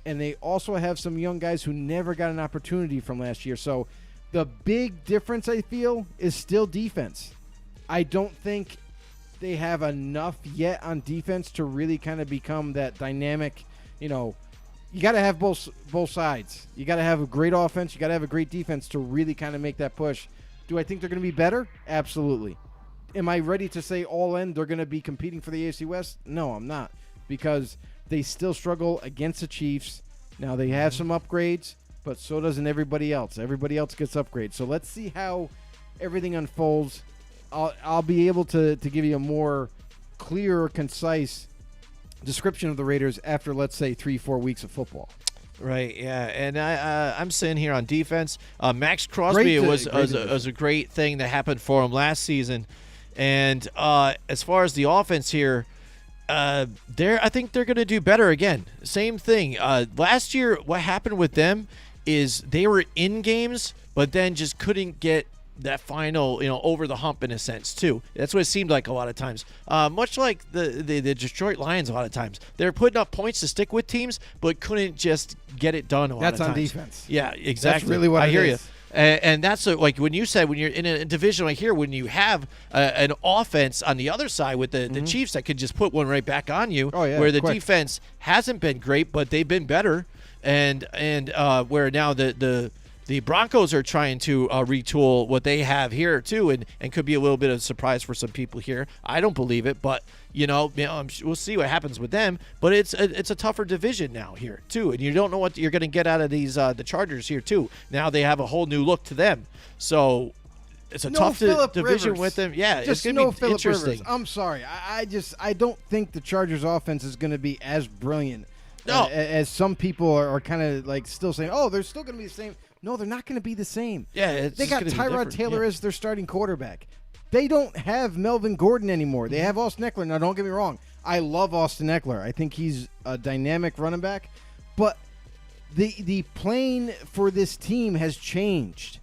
and they also have some young guys who never got an opportunity from last year. So the big difference, I feel, is still defense. I don't think they have enough yet on defense to really kind of become that dynamic. You got to have both sides. You got to have a great offense. You got to have a great defense to really kind of make that push. Do I think they're going to be better? Absolutely. Am I ready to say all in they're going to be competing for the AFC West? No, I'm not, because they still struggle against the Chiefs. Now, they have some upgrades, but so doesn't everybody else. Everybody else gets upgrades. So let's see how everything unfolds. I'll be able to give you a more clear, concise description of the Raiders after, let's say, 3-4 weeks of football. Right, yeah, and I'm sitting here on defense. Max Crosby was a great thing that happened for him last season, and as far as the offense here, I think they're going to do better again. Same thing. Last year, what happened with them is they were in games, but then just couldn't get that final, over the hump in a sense too. That's what it seemed like a lot of times. Much like the Detroit Lions a lot of times. They're putting up points to stick with teams, but couldn't just get it done a lot of times. That's on defense. Yeah, exactly. That's really what I it hear is. you. And that's like when you said when you're in a division like here, when you have an offense on the other side with the Chiefs that could just put one right back on you, where the defense hasn't been great, but they've been better, and where now the Broncos are trying to retool what they have here too, and could be a little bit of a surprise for some people here. I don't believe it, but we'll see what happens with them. But it's a tougher division now here too, and you don't know what you're going to get out of these the Chargers here too. Now they have a whole new look to them, so it's a tough division with them. Yeah, it's going to be interesting. Rivers. I'm sorry, I don't think the Chargers offense is going to be as brilliant as some people are kind of like still saying. Oh, they're still going to be the same. No, they're not going to be the same. Yeah, they got Tyrod Taylor as their starting quarterback. They don't have Melvin Gordon anymore. They have Austin Eckler. Now, don't get me wrong. I love Austin Eckler. I think he's a dynamic running back. But the plane for this team has changed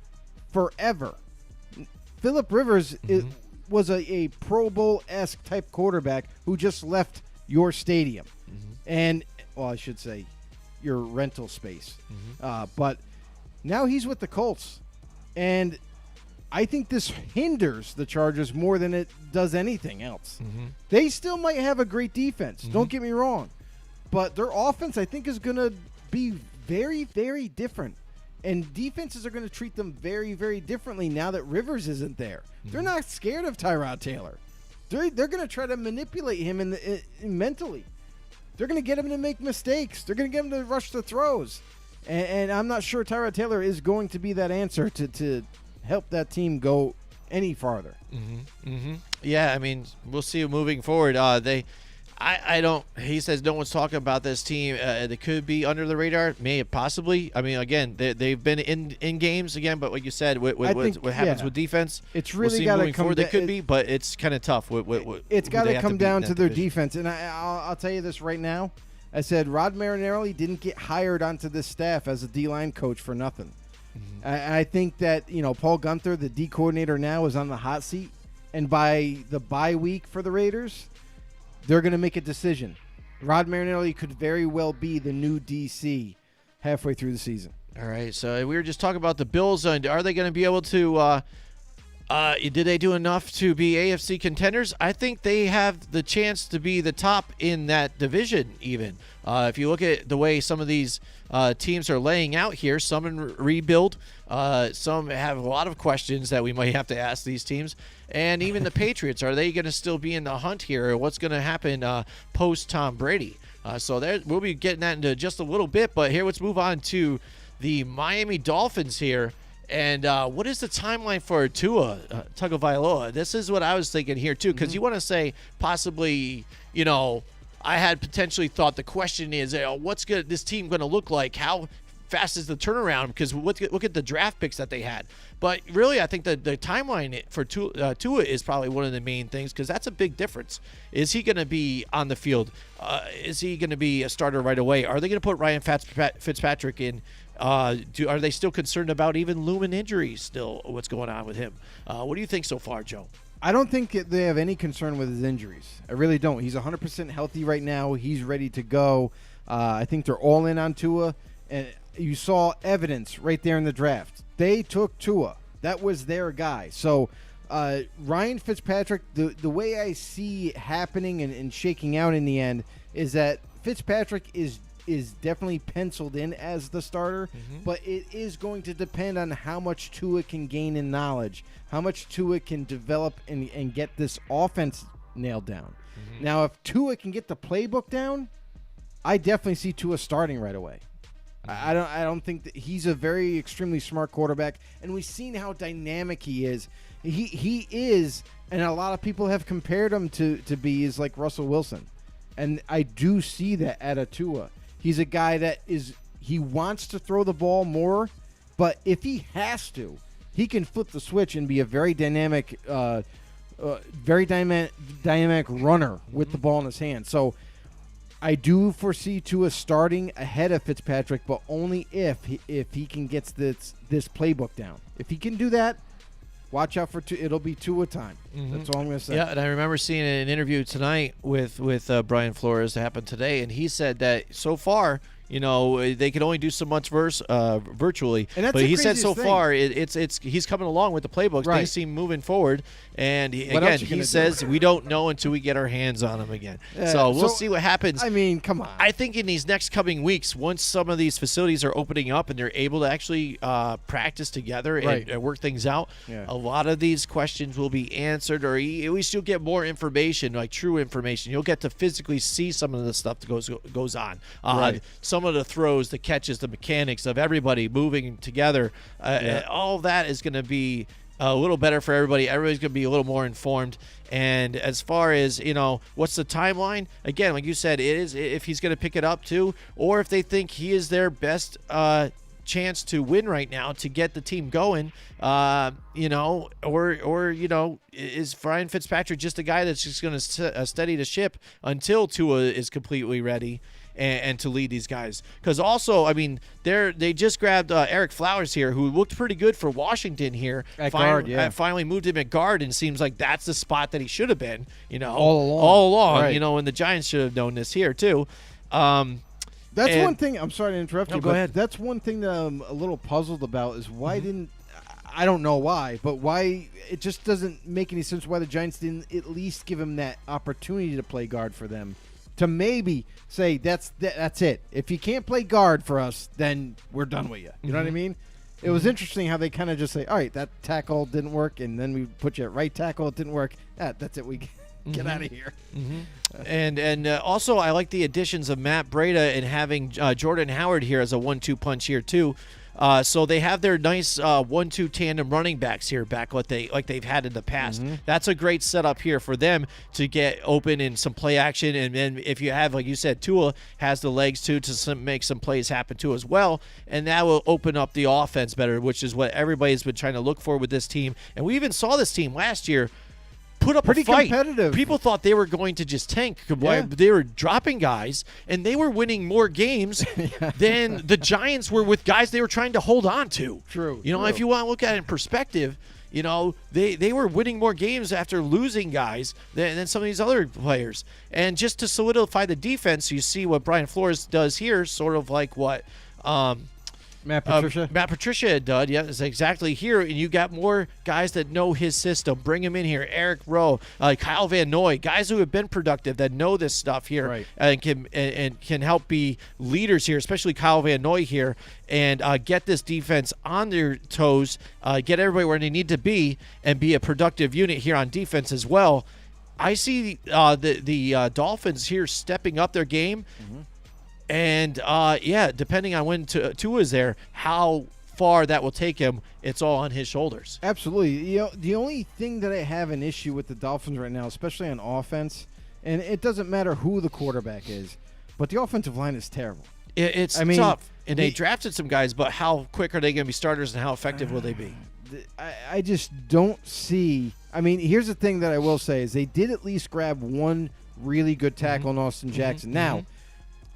forever. Phillip Rivers was a Pro Bowl-esque type quarterback who just left your stadium. And, well, I should say your rental space. But now he's with the Colts, and I think this hinders the Chargers more than it does anything else. They still might have a great defense, don't get me wrong, but their offense, I think, is going to be very, very different, and defenses are going to treat them very, very differently now that Rivers isn't there. They're not scared of Tyrod Taylor. They're going to try to manipulate him mentally. They're going to get him to make mistakes. They're going to get him to rush the throws. And I'm not sure Tyrod Taylor is going to be that answer to help that team go any farther. Yeah, I mean, we'll see moving forward. I don't. He says no one's talking about this team. They could be under the radar, maybe possibly. I mean, again, they've been in games again, but like you said, what happens with defense, it's really got to come. Forward, they could be, but it's kind of tough. It's got to come down to their defense, and I'll tell you this right now. I said Rod Marinelli didn't get hired onto this staff as a D-line coach for nothing. I think that, Paul Gunther, the D coordinator now, is on the hot seat. And by the bye week for the Raiders, they're going to make a decision. Rod Marinelli could very well be the new DC halfway through the season. All right, so we were just talking about the Bills. Are they going to be able to Did they do enough to be AFC contenders? I think they have the chance to be the top in that division even. If you look at the way some of these teams are laying out here, some in rebuild, some have a lot of questions that we might have to ask these teams. And even the Patriots, are they going to still be in the hunt here? Or what's going to happen post Tom Brady? So we'll be getting that into just a little bit. But here, let's move on to the Miami Dolphins here. And what is the timeline for Tua Tagovailoa? This is what I was thinking here, too, because you want to say possibly, I had potentially thought the question is, what's this team going to look like? How fast is the turnaround? Because look at the draft picks that they had. But really, I think the timeline for Tua is probably one of the main things, because that's a big difference. Is he going to be on the field? Is he going to be a starter right away? Are they going to put Ryan Fitzpatrick in? Are they still concerned about even looming injuries still? What's going on with him? What do you think so far, Joe? I don't think they have any concern with his injuries. I really don't. He's 100% healthy right now. He's ready to go. I think they're all in on Tua. And you saw evidence right there in the draft. They took Tua. That was their guy. So Ryan Fitzpatrick, the way I see it happening and shaking out in the end is that Fitzpatrick is definitely penciled in as the starter, but it is going to depend on how much Tua can gain in knowledge, how much Tua can develop and get this offense nailed down. Now, if Tua can get the playbook down, I definitely see Tua starting right away. I don't think that he's a very extremely smart quarterback, and we've seen how dynamic he is. He is, and a lot of people have compared him to be is like Russell Wilson, and I do see that at a Tua. He's a guy that he wants to throw the ball more, but if he has to, he can flip the switch and be a very dynamic runner with the ball in his hand. So I do foresee Tua starting ahead of Fitzpatrick, but only if he can get this playbook down. If he can do that, watch out for Tua. It'll be Tua time. That's all I'm going to say. Yeah, and I remember seeing an interview tonight with Brian Flores that happened today, and he said that so far, they could only do so much virtually. And that's but the he said so craziest far he's coming along with the playbook. Right. Things seem moving forward, and he says we don't know until we get our hands on them again. So we'll see what happens. I mean, come on. I think in these next coming weeks, once some of these facilities are opening up and they're able to actually practice together and work things out, a lot of these questions will be answered, or at least you'll get more information, like true information. You'll get to physically see some of the stuff that goes on. Some of the throws, the catches, the mechanics of everybody moving together. All that is going to be a little better for everybody. Everybody's going to be a little more informed. And as far as, what's the timeline? Again, like you said, it is if he's going to pick it up too, or if they think he is their best chance to win right now to get the team going, is Ryan Fitzpatrick just a guy that's just going to steady the ship until Tua is completely ready and to lead these guys? Because also, I mean, they just grabbed Eric Flowers here, who looked pretty good for Washington here. Guard, finally moved him at guard, and seems like that's the spot that he should have been. All along. Right. And the Giants should have known this here too. That's one thing. I'm sorry to interrupt you. Go ahead. That's one thing that I'm a little puzzled about is why didn't I don't know why, but why it just doesn't make any sense why the Giants didn't at least give him that opportunity to play guard for them, to maybe say that's it. If you can't play guard for us, then we're done with you. You know what I mean? It was interesting how they kind of just say, all right, that tackle didn't work, and then we put you at right tackle. It didn't work. That's it. We get out of here. And also, I like the additions of Matt Breida and having Jordan Howard here as a 1-2 punch here too. So they have their nice 1-2 tandem running backs here back like they've had in the past. That's a great setup here for them to get open in some play action. And then if you have, like you said, Tua has the legs too to make some plays happen too as well. And that will open up the offense better, which is what everybody's been trying to look for with this team. And we even saw this team last year put up pretty a fight. Competitive. People thought they were going to just tank. Yeah. They were dropping guys, and they were winning more games than the Giants were with guys they were trying to hold on to. True. If you want to look at it in perspective, they were winning more games after losing guys than some of these other players. And just to solidify the defense, you see what Brian Flores does here, sort of like what Matt Patricia? Matt Patricia, Dud. Yeah, it's exactly here. And you got more guys that know his system. Bring him in here. Eric Rowe, Kyle Van Noy, guys who have been productive that know this stuff here, right, and can help be leaders here, especially Kyle Van Noy here, and get this defense on their toes, get everybody where they need to be, and be a productive unit here on defense as well. I see the Dolphins here stepping up their game. Mm-hmm. And, depending on when Tua is there, how far that will take him, it's all on his shoulders. Absolutely. The only thing that I have an issue with the Dolphins right now, especially on offense, and it doesn't matter who the quarterback is, but the offensive line is terrible. It's tough. And they drafted some guys, but how quick are they going to be starters and how effective will they be? I just don't see. I mean, here's the thing that I will say is they did at least grab one really good tackle in Austin Jackson. Mm-hmm. Now,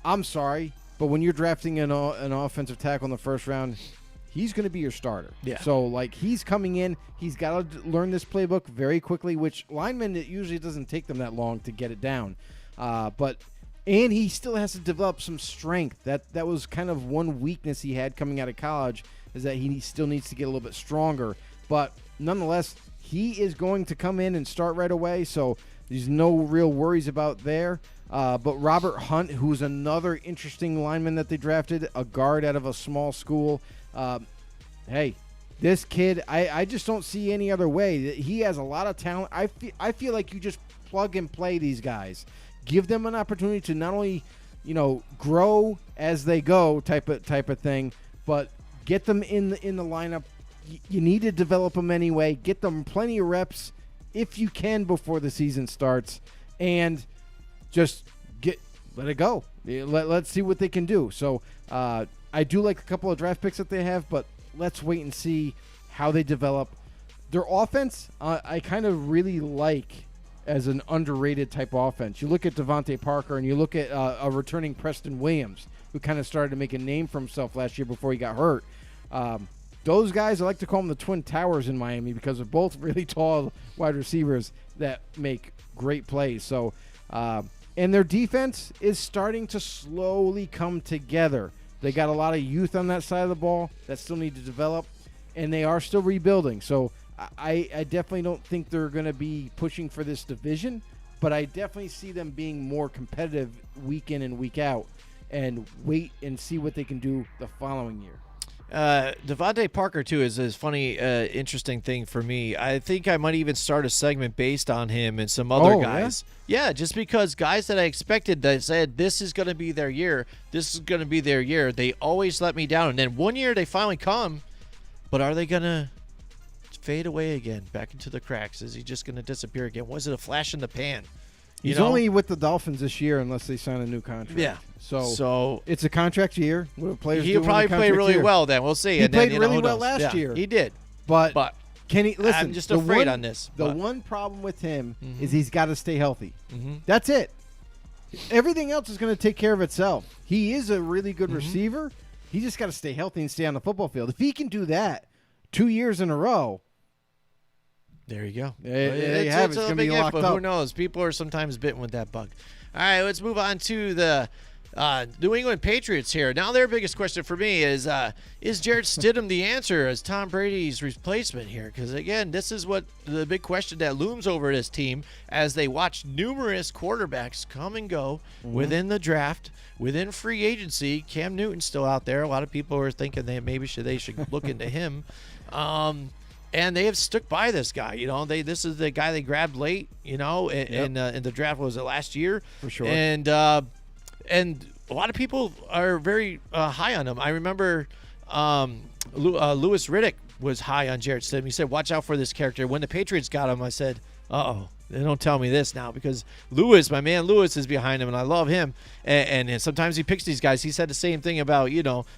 I'm sorry, but when you're drafting an offensive tackle in the first round, he's going to be your starter. Yeah. So, he's coming in. He's got to learn this playbook very quickly, which linemen, it usually doesn't take them that long to get it down. And he still has to develop some strength. That was kind of one weakness he had coming out of college, is that he still needs to get a little bit stronger. But nonetheless, he is going to come in and start right away, so there's no real worries about there. But Robert Hunt, who's another interesting lineman that they drafted, a guard out of a small school. Hey, this kid, I just don't see any other way. He has a lot of talent. I feel like you just plug and play these guys. Give them an opportunity to not only, grow as they go type of thing, but get them in the lineup. You need to develop them anyway. Get them plenty of reps if you can before the season starts, and just let it go. Let's see what they can do. So I do like a couple of draft picks that they have, but let's wait and see how they develop. Their offense, I kind of really like as an underrated type offense. You look at Devontae Parker and you look at a returning Preston Williams, who kind of started to make a name for himself last year before he got hurt. Those guys, I like to call them the Twin Towers in Miami because they're both really tall wide receivers that make great plays. So, and their defense is starting to slowly come together. They got a lot of youth on that side of the ball that still need to develop, and they are still rebuilding. So I definitely don't think they're going to be pushing for this division, but I definitely see them being more competitive week in and week out, and wait and see what they can do the following year. Devontae Parker, too, is a funny, interesting thing for me. I think I might even start a segment based on him and some other guys. Yeah, just because guys that I expected that said this is going to be their year, this is going to be their year, they always let me down. And then one year they finally come, but are they going to fade away again, back into the cracks? Is he just going to disappear again? Was it a flash in the pan? He's only with the Dolphins this year unless they sign a new contract. Yeah. So it's a contract year. What do players he'll probably play really well then. We'll see. He played really well last year. He did. But can he listen? I'm just afraid on this. The one problem with him is he's got to stay healthy. Mm-hmm. That's it. Everything else is going to take care of itself. He is a really good receiver. He just got to stay healthy and stay on the football field. If he can do that 2 years in a row, there you go. It's going to be locked up. Who knows? People are sometimes bitten with that bug. All right, let's move on to the New England Patriots here. Now their biggest question for me is Jarrett Stidham the answer as Tom Brady's replacement here? Because, again, this is what the big question that looms over this team as they watch numerous quarterbacks come and go within the draft, within free agency. Cam Newton's still out there. A lot of people are thinking they should look into him. And they have stuck by this guy. This is the guy they grabbed late, in the draft. Was it last year? For sure. And a lot of people are very high on him. I remember Louis Riddick was high on Jarrett Stidham. He said, watch out for this character. When the Patriots got him, I said, uh-oh. They don't tell me this now because my man Lewis is behind him, and I love him. And sometimes he picks these guys. He said the same thing about,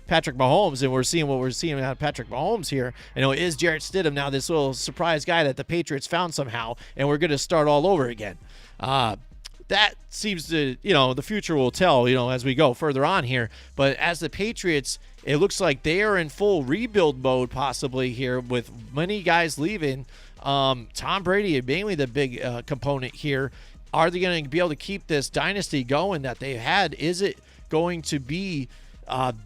Patrick Mahomes, and we're seeing what we're seeing out of Patrick Mahomes here. Is Jarrett Stidham now this little surprise guy that the Patriots found somehow, and we're going to start all over again? That seems to, the future will tell, as we go further on here. But as the Patriots, it looks like they are in full rebuild mode possibly here with many guys leaving. Tom Brady, mainly the big component here. Are they going to be able to keep this dynasty going that they've had? Is it going to be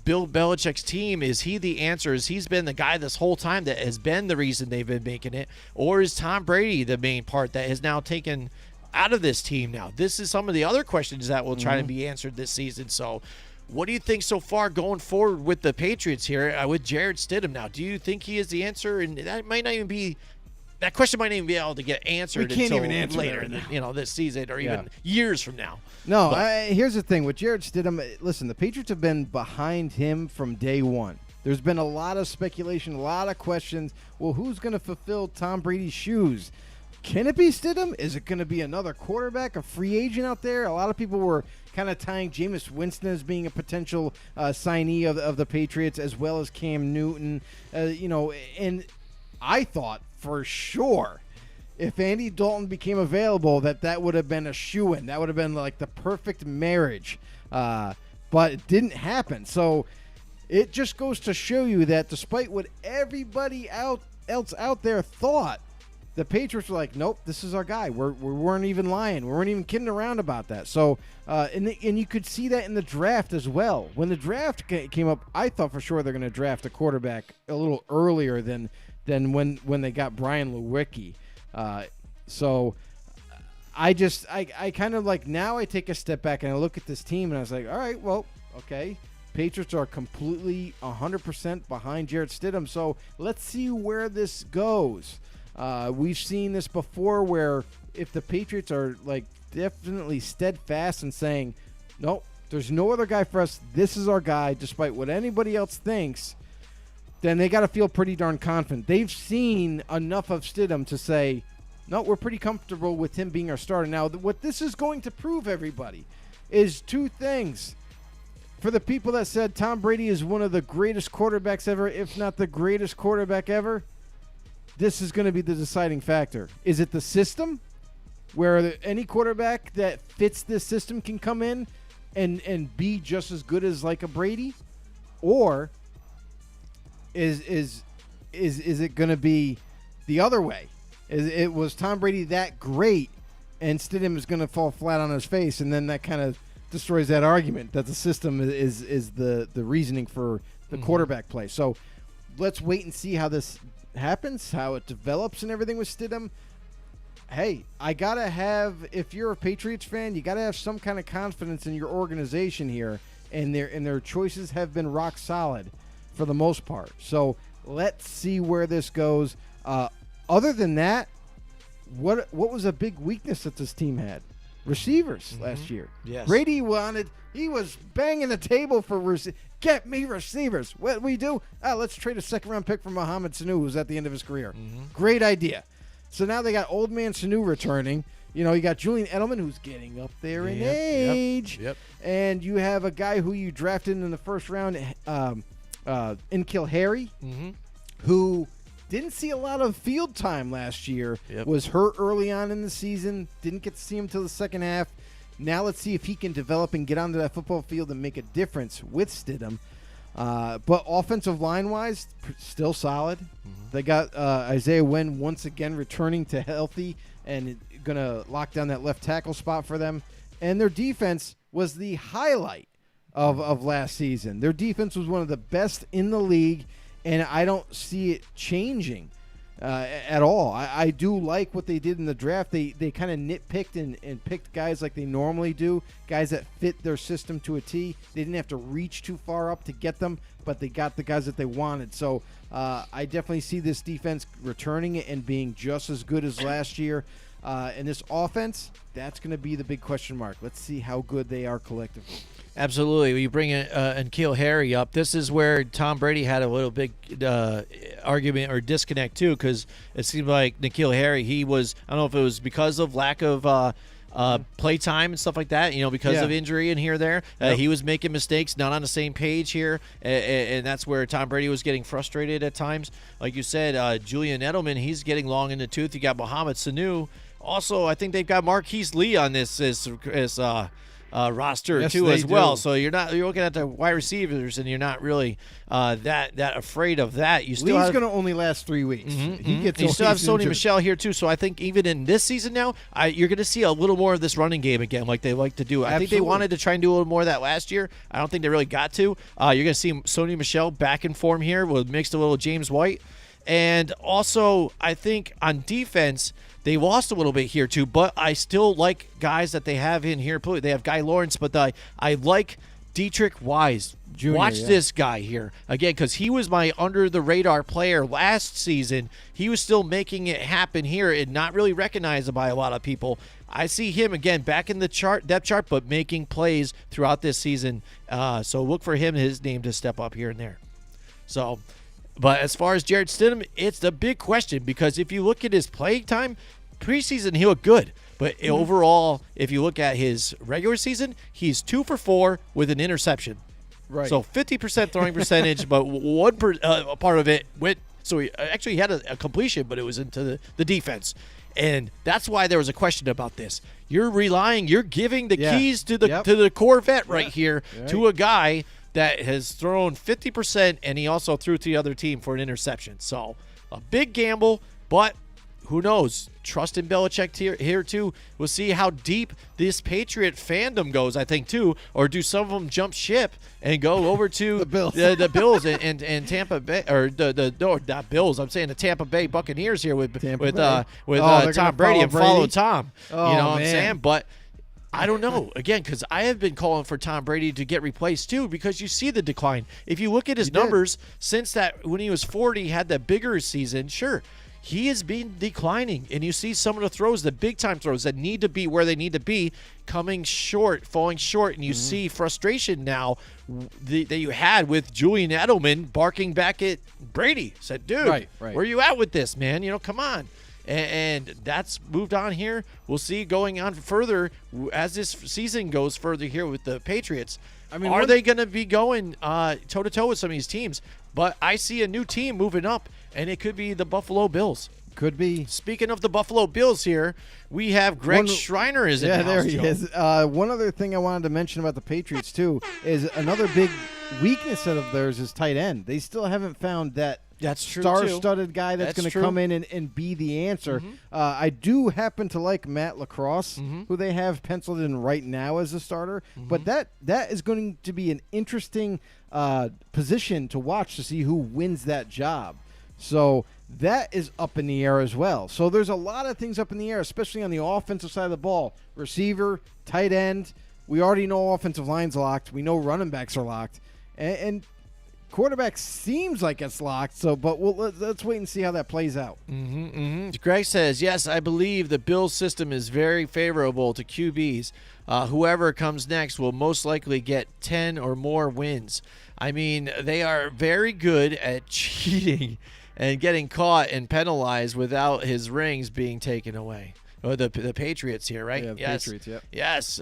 Bill Belichick's team, is he the answer? Is he's been the guy this whole time that has been the reason they've been making it? Or is Tom Brady the main part that has now taken out of this team now? This is some of the other questions that will try to be answered this season. So what do you think so far going forward with the Patriots here with Jarrett Stidham now? Do you think he is the answer? And that might not even be – that question might not even be able to get answered until later, this season or even years from now. No, here's the thing. With Jarrett Stidham, listen, the Patriots have been behind him from day one. There's been a lot of speculation, a lot of questions. Well, who's going to fulfill Tom Brady's shoes? Can it be Stidham? Is it going to be another quarterback, a free agent out there? A lot of people were kind of tying Jameis Winston as being a potential signee of the Patriots, as well as Cam Newton. And I thought for sure if Andy Dalton became available that would have been a shoo-in. That would have been like the perfect marriage. But it didn't happen. So it just goes to show you that despite what everybody else out there thought, the Patriots were like, nope, this is our guy. We weren't even lying. We weren't even kidding around about that. So, and you could see that in the draft as well. When the draft came up, I thought for sure they're going to draft a quarterback a little earlier than when they got Brian Lewicki. So I kind of like, now I take a step back and I look at this team and I was like, all right, well, okay. Patriots are completely 100% behind Jarrett Stidham. So let's see where this goes. We've seen this before where if the Patriots are like definitely steadfast in saying, nope, there's no other guy for us. This is our guy, despite what anybody else thinks, then they got to feel pretty darn confident. They've seen enough of Stidham to say, no, we're pretty comfortable with him being our starter. Now, what this is going to prove, everybody, is two things. For the people that said Tom Brady is one of the greatest quarterbacks ever, if not the greatest quarterback ever, this is going to be the deciding factor. Is it the system, where any quarterback that fits this system can come in and be just as good as like a Brady? Or is it going to be the other way? Was Tom Brady that great, and Stidham is going to fall flat on his face, and then that kind of destroys that argument that the system is the reasoning for the quarterback play. So let's wait and see how this happens, how it develops and everything with Stidham. Hey, I got to have, if you're a Patriots fan, you got to have some kind of confidence in your organization here, and their choices have been rock solid for the most part. So let's see where this goes. Other than that, what was a big weakness that this team had? Receivers last year. Yes. Brady he was banging the table for get me receivers. What we do? Let's trade a second-round pick for Mohamed Sanu, who's at the end of his career. Great idea. So now they got old man Sanu returning. You got Julian Edelman, who's getting up there in age. Yep. And you have a guy who you drafted in the first round, N'Keal Harry, who didn't see a lot of field time last year, was hurt early on in the season, didn't get to see him until the second half. Now let's see if he can develop and get onto that football field and make a difference with Stidham. But offensive line-wise, still solid. They got Isaiah Wynn once again returning to healthy and going to lock down that left tackle spot for them. And their defense was the highlight of last season. Their defense was one of the best in the league, and I don't see it changing at all. I do like what they did in the draft. They kind of nitpicked and picked guys like they normally do, guys that fit their system to a T. They didn't have to reach too far up to get them, but they got the guys that they wanted. So I definitely see this defense returning and being just as good as last year. And this offense, that's going to be the big question mark. Let's see how good they are collectively. Absolutely. You bring N'Keal Harry up. This is where Tom Brady had a little big argument or disconnect, too, because it seemed like N'Keal Harry, he was, I don't know if it was because of lack of play time and stuff like that, because of injury and here or there. He was making mistakes, not on the same page here, and that's where Tom Brady was getting frustrated at times. Like you said, Julian Edelman, he's getting long in the tooth. You got Mohamed Sanu. Also, I think they've got Marquise Lee on this as roster Yes, too they as well. do. So you're looking at the wide receivers, and you're not really that afraid of that. You still Lee's have, going to only last 3 weeks. He gets you still have always Sony injured. Michel here too. So I think even in this season now, you're going to see a little more of this running game again, like they like to do. I think they Absolutely. wanted to try and do a little more of that last year. I don't think they really got to. You're going to see Sony Michel back in form here with mixed a little James White. And also, I think on defense, they lost a little bit here too, but I still like guys that they have in here. They have Guy Lawrence, but I like Dietrich Wise. Jr., Watch yeah. this guy here again, because he was my under-the-radar player last season. He was still making it happen here and not really recognized by a lot of people. I see him again back in the depth chart, but making plays throughout this season. So look for him, his name to step up here and there. So, but as far as Jared Stidham, it's the big question, because if you look at his playing time, preseason he looked good. But overall, if you look at his regular season, he's 2 for 4 with an interception. Right. So 50% throwing percentage, but one part of it went. So he actually had a completion, but it was into the defense. And that's why there was a question about this. You're giving the keys to the Corvette right here to a guy that has thrown 50%, and he also threw to the other team for an interception. So a big gamble, but who knows? Trust in Belichick here too. We'll see how deep this Patriot fandom goes, I think, too. Or do some of them jump ship and go over to The Bills. the Bills and Tampa Bay, or no, not Bills. I'm saying the Tampa Bay Buccaneers here with They're gonna Tom Brady and follow follow Brady? Tom. Oh, You know what I'm man. saying? But I don't know. Again, because I have been calling for Tom Brady to get replaced too, because you see the decline. If you look at his numbers since that, when he was 40, he had that bigger season. Sure, he has been declining, and you see some of the throws, the big time throws that need to be where they need to be, coming short, falling short, and you see frustration now that you had with Julian Edelman barking back at Brady. Said, dude, Right. where you at with this, man? Come on. And that's moved on here. We'll see going on further as this season goes further here with the Patriots. I mean, are they going to be going toe-to-toe with some of these teams? But I see a new team moving up, and it could be the Buffalo Bills. Could be. Speaking of the Buffalo Bills here, we have Greg Schreiner is in the house. there he Joe. is. One other thing I wanted to mention about the Patriots, too, is another big weakness of theirs is tight end. They still haven't found that That's true, too. star-studded guy that's going to true. come in and be the answer. I do happen to like Matt LaCrosse, who they have penciled in right now as a starter. But that is going to be an interesting position to watch to see who wins that job. So that is up in the air as well. So there's a lot of things up in the air, especially on the offensive side of the ball. Receiver, tight end. We already know offensive line's locked. We know running backs are locked. And quarterback seems like it's locked. So, but let's wait and see how that plays out. Greg says, yes, I believe the Bills system is very favorable to QBs. Whoever comes next will most likely get 10 or more wins. I mean, they are very good at cheating and getting caught and penalized without his rings being taken away. Or the Patriots here, right? Yeah, the yes. Patriots, yep. Yes.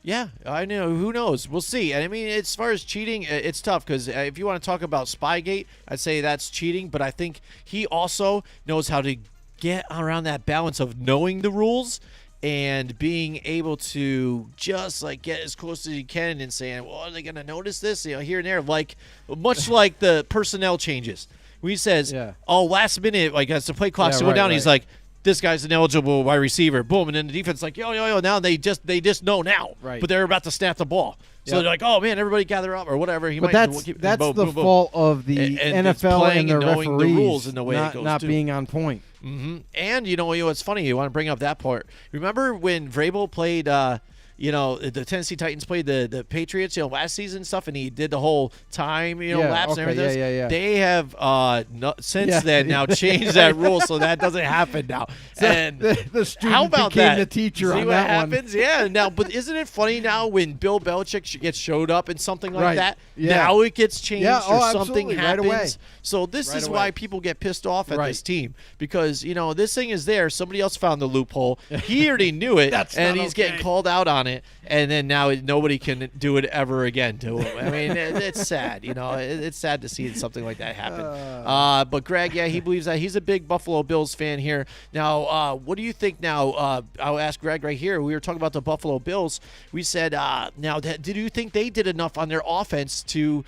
Yeah, I know. Who knows? We'll see. And I mean, as far as cheating, it's tough because if you want to talk about Spygate, I'd say that's cheating. But I think he also knows how to get around that balance of knowing the rules and being able to just like get as close as you can and saying, well, are they going to notice this? Here and there, much like the personnel changes. When he says, last minute, like as the play clock's going down, he's like, this guy's an eligible wide receiver. Boom. And then the defense is like, yo. Now they just know now. Right. But they're about to snap the ball. So they're like, oh, man, everybody gather up or whatever. But that's the fault of the NFL and the knowing referees the rules and the way it goes not too. being on point. And you know what's funny? You want to bring up that part. Remember when Vrabel played the Tennessee Titans played the Patriots, last season and stuff, and he did the whole time, laps and everything. Yeah. They have since then now changed that rule so that doesn't happen now. And the student how about became that? the teacher See on what that happens? one. Yeah. Now, but isn't it funny now when Bill Belichick gets showed up in something like Right. that? Yeah. Now it gets changed or something absolutely. happens. Right away. So this Right is away. why people get pissed off at Right. this team because this thing is there. Somebody else found the loophole. He already knew it, That's and not he's getting okay. called out on it, and then now nobody can do it ever again to him. I mean, it's sad. It's sad to see something like that happen. But Greg, yeah, he believes that. He's a big Buffalo Bills fan here. Now, what do you think now? I'll ask Greg right here. We were talking about the Buffalo Bills. We said, did you think they did enough on their offense to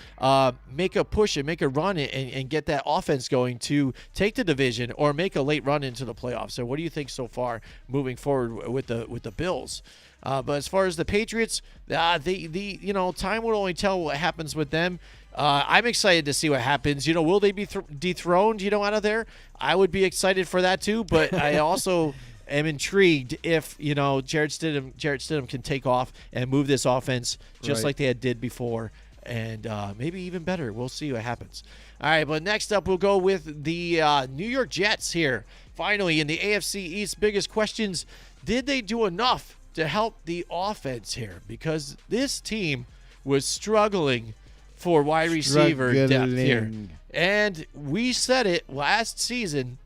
make a push and make a run and get that offense going to take the division or make a late run into the playoffs? So what do you think so far moving forward with the Bills? But as far as the Patriots, time will only tell what happens with them. I'm excited to see what happens. Will they be dethroned, out of there? I would be excited for that too, but I also am intrigued if, Jared Stidham can take off and move this offense just like they did before, and maybe even better. We'll see what happens. All right, but next up we'll go with the New York Jets here. Finally, in the AFC East, biggest questions, did they do enough to help the offense here? Because this team was struggling for wide receiver depth here. And we said it last season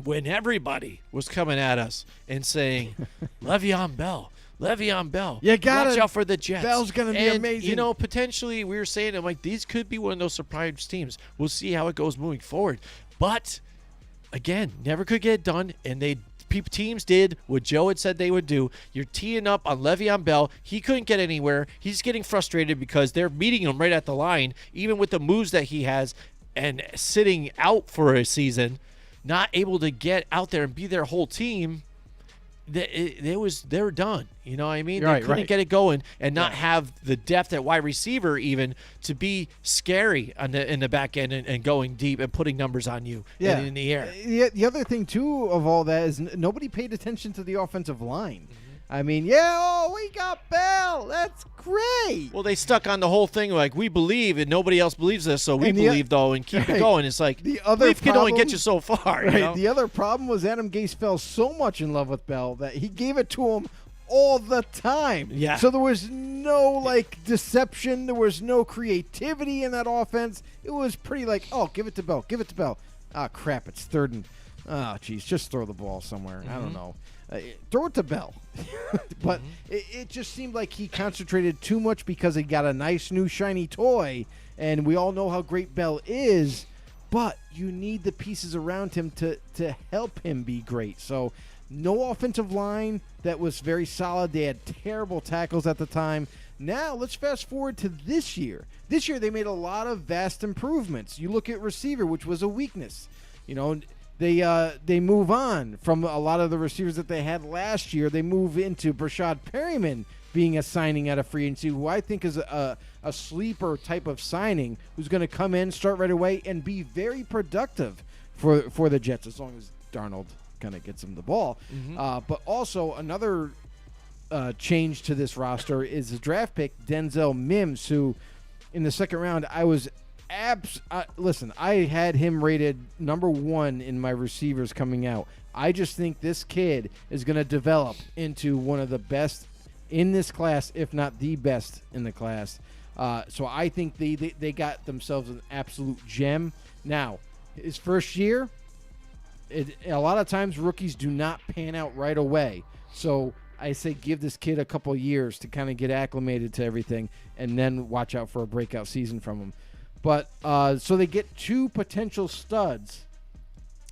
when everybody was coming at us and saying, Le'Veon Bell. You got Watch it. out for the Jets. Bell's going to be amazing. Potentially we were saying, I'm like, these could be one of those surprise teams. We'll see how it goes moving forward. But, again, never could get it done, and teams did what Joe had said they would do. You're teeing up on Le'Veon Bell. He couldn't get anywhere. He's getting frustrated because they're meeting him right at the line, even with the moves that he has, and sitting out for a season, not able to get out there and be their whole team. They were done. You know what I mean? They couldn't get it going and not have the depth at wide receiver even to be scary in the back end and going deep and putting numbers on you and in the air. The other thing, too, of all that is nobody paid attention to the offensive line. I mean, we got Bell. That's great. Well, they stuck on the whole thing like, we believe and nobody else believes this, so we believe, though, and keep it going. It's like, belief can only get you so far. Right. The other problem was Adam Gase fell so much in love with Bell that he gave it to him all the time. Yeah. So there was no, deception. There was no creativity in that offense. It was pretty give it to Bell. Give it to Bell. Ah, crap, it's third and, geez, just throw the ball somewhere. I don't know. Throw it to Bell. But it just seemed like he concentrated too much because he got a nice new shiny toy, and we all know how great Bell is, but you need the pieces around him to help him be great. So no offensive line that was very solid. They had terrible tackles at the time. Now let's fast forward to this year. This year they made a lot of vast improvements. You look at receiver, which was a weakness. They move on from a lot of the receivers that they had last year. They move into Brashad Perryman being a signing out of free agency, who I think is a sleeper type of signing, who's going to come in, start right away, and be very productive for the Jets, as long as Darnold kind of gets him the ball. But also another change to this roster is the draft pick, Denzel Mims, who in the second round I was listen, I had him rated number 1 in my receivers coming out. I just think this kid is going to develop into one of the best in this class, if not the best in the class. So I think they got themselves an absolute gem. Now, his first year, a lot of times rookies do not pan out right away. So I say give this kid a couple years to kind of get acclimated to everything, and then watch out for a breakout season from him. But so they get 2 potential studs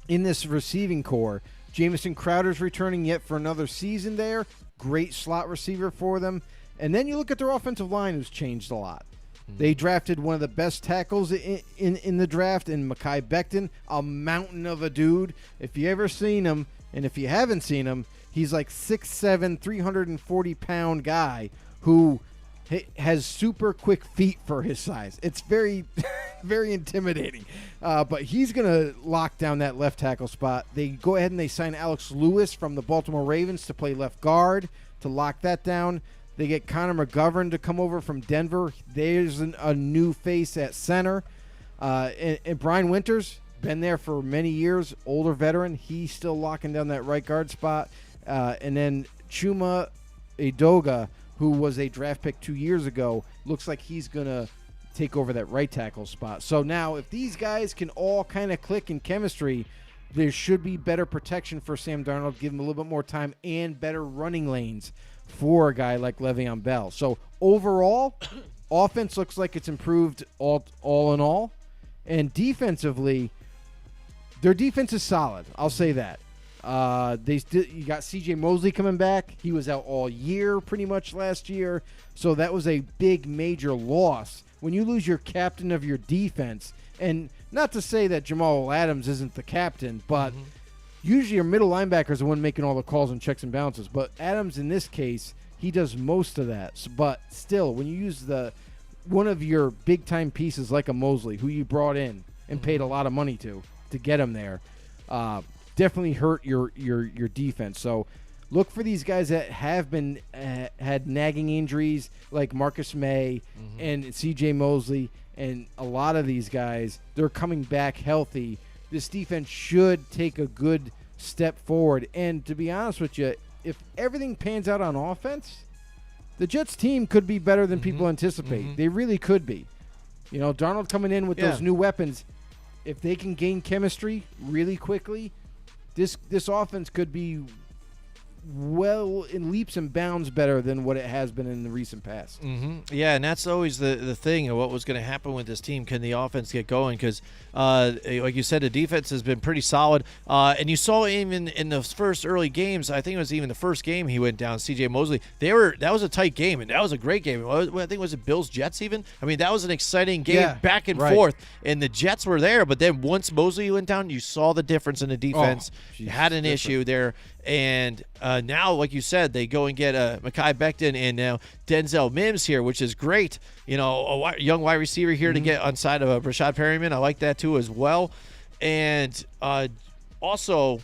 in this receiving core. Jamison Crowder's returning yet for another season there. Great slot receiver for them. And then you look at their offensive line, who's changed a lot. They drafted one of the best tackles in the draft in Mekhi Becton, a mountain of a dude. If you ever seen him, and if you haven't seen him, he's like 6'7", 340-pound guy who has super quick feet for his size. It's very, very intimidating. But he's going to lock down that left tackle spot. They go ahead and they sign Alex Lewis from the Baltimore Ravens to play left guard to lock that down. They get Connor McGovern to come over from Denver. There's a new face at center. And Brian Winters, been there for many years, older veteran. He's still locking down that right guard spot. And then Chuma Edoga, who was a draft pick 2 years ago, looks like he's going to take over that right tackle spot. So now if these guys can all kind of click in chemistry, there should be better protection for Sam Darnold, give him a little bit more time, and better running lanes for a guy like Le'Veon Bell. So overall, offense looks like it's improved all in all. And defensively, their defense is solid. I'll say that. You got C.J. Mosley coming back. He was out all year pretty much last year. So that was a big, major loss. When you lose your captain of your defense, and not to say that Jamal Adams isn't the captain, but usually your middle linebacker is the one making all the calls and checks and balances. But Adams, in this case, he does most of that. But still, when you use one of your big-time pieces like a Mosley, who you brought in and paid a lot of money to get him there, definitely hurt your defense. So look for these guys that have been had nagging injuries like Marcus May and C.J. Mosley, and a lot of these guys, they're coming back healthy. This defense should take a good step forward. And to be honest with you, if everything pans out on offense, the Jets team could be better than people anticipate. They really could be. You know, Darnold coming in with those new weapons, if they can gain chemistry really quickly, this offense could be well in leaps and bounds better than what it has been in the recent past. Yeah, and that's always the thing of what was going to happen with this team. Can the offense get going? Because, like you said, the defense has been pretty solid. And you saw even in the first early games, I think it was even the first game he went down, C.J. Mosley. That was a tight game, and that was a great game. I think was it Bills-Jets even? I mean, that was an exciting game back and forth, and the Jets were there. But then once Mosley went down, you saw the difference in the defense. Had an issue there. And now, like you said, they go and get Mekhi Becton and now Denzel Mims here, which is great. You know, a young wide receiver here to get on side of Rashad Perryman. I like that too as well. And also,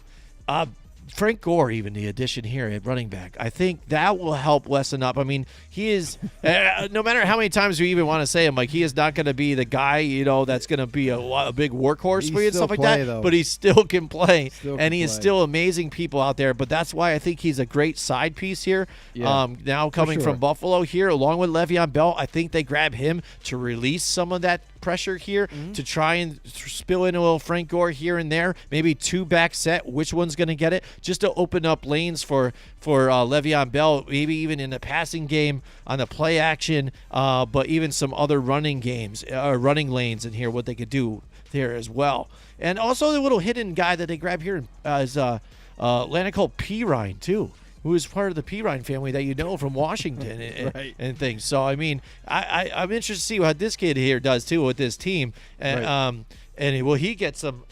Frank Gore, even the addition here at running back, I think that will help lessen up. I mean, he is, no matter how many times we even want to say him, like, he is not going to be the guy, you know, that's going to be a big workhouse for you and stuff like that. Though. But he still can play, and he is still amazing people out there. But that's why I think he's a great side piece here. Now coming from Buffalo here, along with Le'Veon Bell, I think they grab him to release some of that pressure here to try and spill in a little Frank Gore here and there, maybe two back set, which one's going to get it, just to open up lanes for Le'Veon Bell, maybe even in the passing game on the play action, but even some other running games, running lanes in here, what they could do there as well. And also the little hidden guy that they grab here is Lanical Pirine too, who is part of the Pirine family that you know from Washington and things. So, I mean, I'm interested to see what this kid here does, too, with this team. And will he get some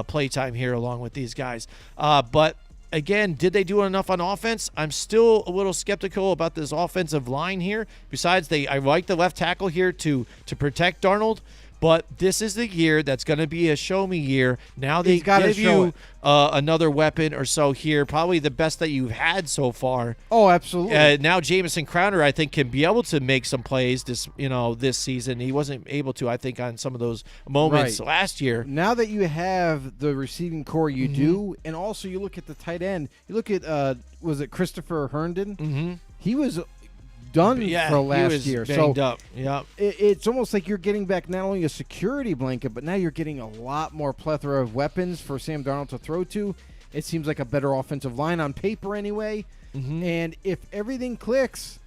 play time here along with these guys? But, again, did they do enough on offense? I'm still a little skeptical about this offensive line here. Besides, I like the left tackle here to protect Darnold. But this is the year that's going to be a show-me year. Now they give you another weapon or so here, probably the best that you've had so far. Oh, absolutely. Now Jamison Crowder, I think, can be able to make some plays this season. He wasn't able to, I think, on some of those moments last year. Now that you have the receiving core, you do, and also you look at the tight end. You look at, was it Christopher Herndon? He was done for last year. Banged up. Yep. It's almost like you're getting back not only a security blanket, but now you're getting a lot more plethora of weapons for Sam Darnold to throw to. It seems like a better offensive line on paper anyway. And if everything clicks,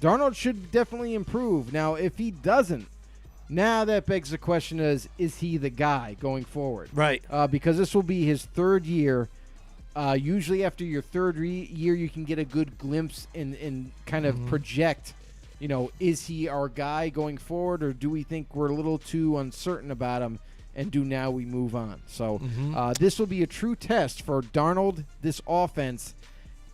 Darnold should definitely improve. Now, if he doesn't, now that begs the question is he the guy going forward? Right. Because this will be his third year. Usually after your third year, you can get a good glimpse and kind of project, you know, is he our guy going forward, or do we think we're a little too uncertain about him, and now we move on? So this will be a true test for Darnold, this offense,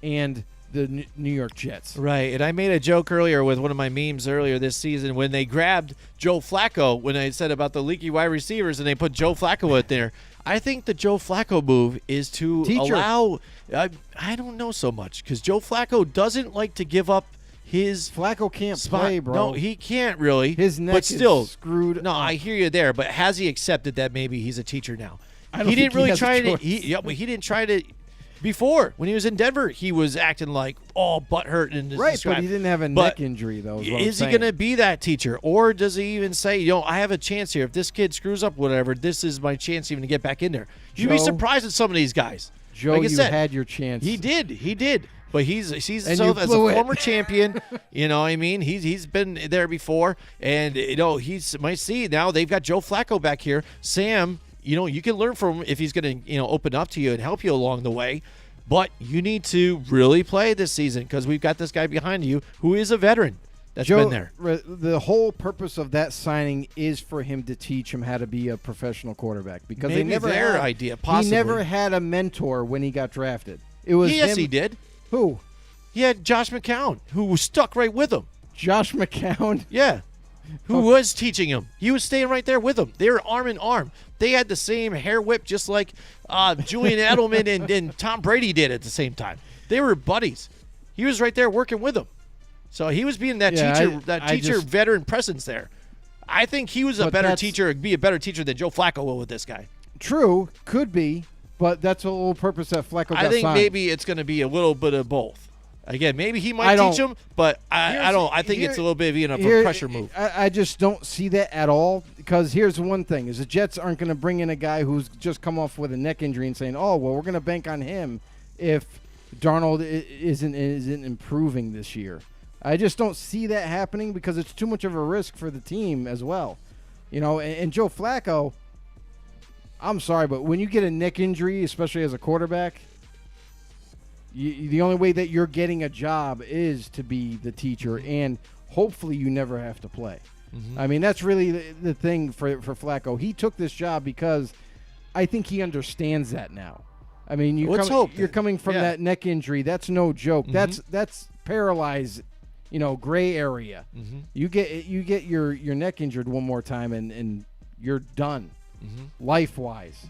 and the New York Jets. Right, and I made a joke earlier with one of my memes earlier this season when they grabbed Joe Flacco, when I said about the leaky wide receivers, and they put Joe Flacco out there. I think the Joe Flacco move is to allow I don't know so much, because Joe Flacco doesn't like to give up his Flacco can't spot. play, bro. No, he can't really. His neck but still, is screwed. No, I hear you there, but has he accepted that maybe he's a teacher now? I don't he think didn't really has a try to. choice. He didn't try to. Before, when he was in Denver, he was acting like all butthurt and right, but he didn't have a neck injury though. Is he going to be that teacher, or does he even say, "Yo, I have a chance here. If this kid screws up, whatever, this is my chance even to get back in there"? You'd be surprised at some of these guys. Joe, like I said, had your chance. He did. but he's And so you as a blew it. former champion. You know what I mean? He's been there before, and he's might see now they've got Joe Flacco back here. Sam, you can learn from him if he's going to open up to you and help you along the way. But you need to really play this season because we've got this guy behind you who is a veteran that's been there. The whole purpose of that signing is for him to teach him how to be a professional quarterback because Maybe they never their had, idea, possibly. He never had a mentor when he got drafted. It was Yes, him. he did. Who? He had Josh McCown, who was stuck right with him. Josh McCown. Yeah. Who was teaching him. He was staying right there with him. They were arm in arm. They had the same hair whip just like Julian Edelman and Tom Brady did at the same time. They were buddies. He was right there working with them. So he was being that teacher, veteran presence there. I think he was a better teacher, be a better teacher than Joe Flacco will with this guy. True, could be, but that's the whole purpose that Flacco got I think signed. maybe it's going to be a little bit of both. Again, maybe he might teach him, but I don't. I think it's a little bit of a pressure move. I just don't see that at all because here's one thing: is the Jets aren't going to bring in a guy who's just come off with a neck injury and saying, "Oh, well, we're going to bank on him if Darnold isn't improving this year." I just don't see that happening because it's too much of a risk for the team as well. And Joe Flacco, I'm sorry, but when you get a neck injury, especially as a quarterback, the only way that you're getting a job is to be the teacher, and hopefully you never have to play. Mm-hmm. I mean, that's really the thing for Flacco. He took this job because I think he understands that now. I mean, you're coming from that neck injury. That's no joke. Mm-hmm. That's paralyzed, gray area. Mm-hmm. You get your neck injured one more time, and you're done, life-wise.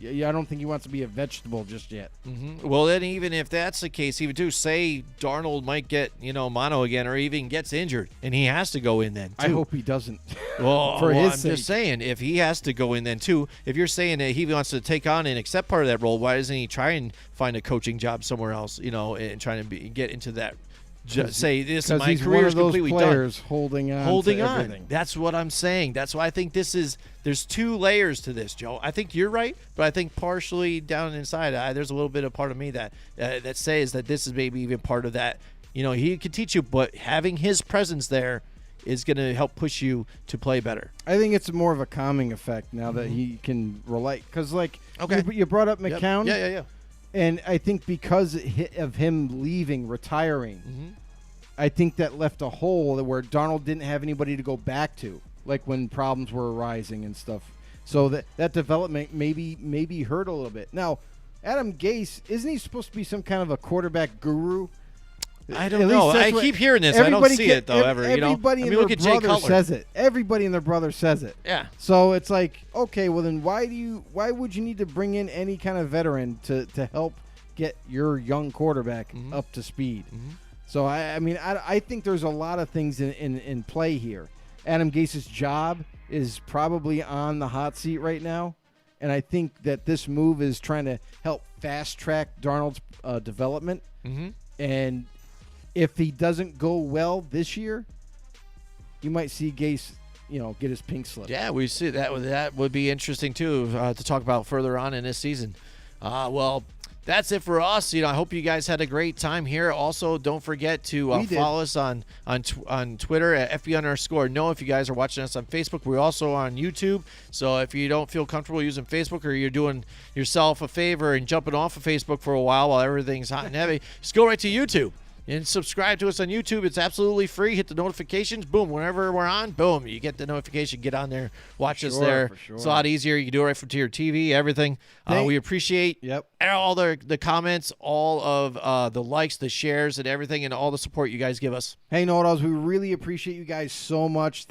I don't think he wants to be a vegetable just yet. Mm-hmm. Well, then even if that's the case, even too, say Darnold might get mono again, or even gets injured, and he has to go in then too. I hope he doesn't. Well, I'm just saying, if he has to go in then too, if you're saying that he wants to take on and accept part of that role, why doesn't he try and find a coaching job somewhere else? And trying to get into that. Just say this is my career is completely done. Holding on. Everything. That's what I'm saying. That's why I think there's two layers to this, Joe. I think you're right, but I think partially down inside, there's a little bit of part of me that says that this is maybe even part of that. He could teach you, but having his presence there is going to help push you to play better. I think it's more of a calming effect now that he can relate. Because, you brought up McCown. Yep. Yeah. And I think because of him retiring, I think that left a hole where Darnold didn't have anybody to go back to, like when problems were arising and stuff. So that development maybe hurt a little bit. Now, Adam Gase, isn't he supposed to be some kind of a quarterback guru? I don't know. I keep hearing this. I don't see it, though, ever. Everybody and their brother says it. Everybody and their brother says it. Yeah. So it's like, okay, well then why would you need to bring in any kind of veteran to help get your young quarterback up to speed? Mm-hmm. So, I think there's a lot of things in play here. Adam Gase's job is probably on the hot seat right now, and I think that this move is trying to help fast-track Darnold's development. Mm-hmm. And if he doesn't go well this year, you might see Gase, get his pink slip. Yeah, we see that. That would be interesting, too, to talk about further on in this season. Well, that's it for us. I hope you guys had a great time here. Also, don't forget to follow us on Twitter at FB_no. If you guys are watching us on Facebook, we're also on YouTube. So if you don't feel comfortable using Facebook, or you're doing yourself a favor and jumping off of Facebook for a while everything's hot and heavy, just go right to YouTube and subscribe to us on YouTube. It's absolutely free. Hit the notifications. Boom. Whenever we're on, boom, you get the notification. Get on there. Watch us there. Sure. It's a lot easier. You can do it right from to your TV, everything. We appreciate all the comments, all of the likes, the shares, and everything, and all the support you guys give us. Hey, Know-It-Alls, we really appreciate you guys so much.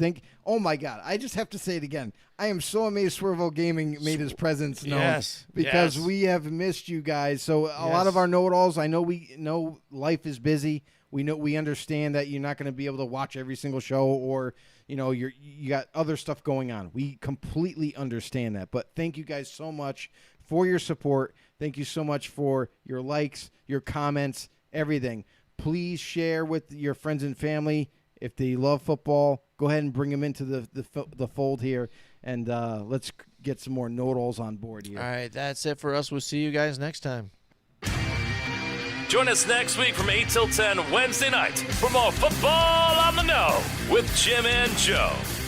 Oh, my God. I just have to say it again. I am so amazed Swervo Gaming made his presence known because we have missed you guys. So a lot of our Know-It-Alls, I know we know life is busy. We understand that you're not going to be able to watch every single show, or you got other stuff going on. We completely understand that. But thank you guys so much for your support. Thank you so much for your likes, your comments, everything. Please share with your friends and family. If they love football, go ahead and bring them into the fold here. And let's get some more Know-It-Alls on board here. All right, that's it for us. We'll see you guys next time. Join us next week from 8 till 10 Wednesday night for more Football on the Know with Jim and Joe.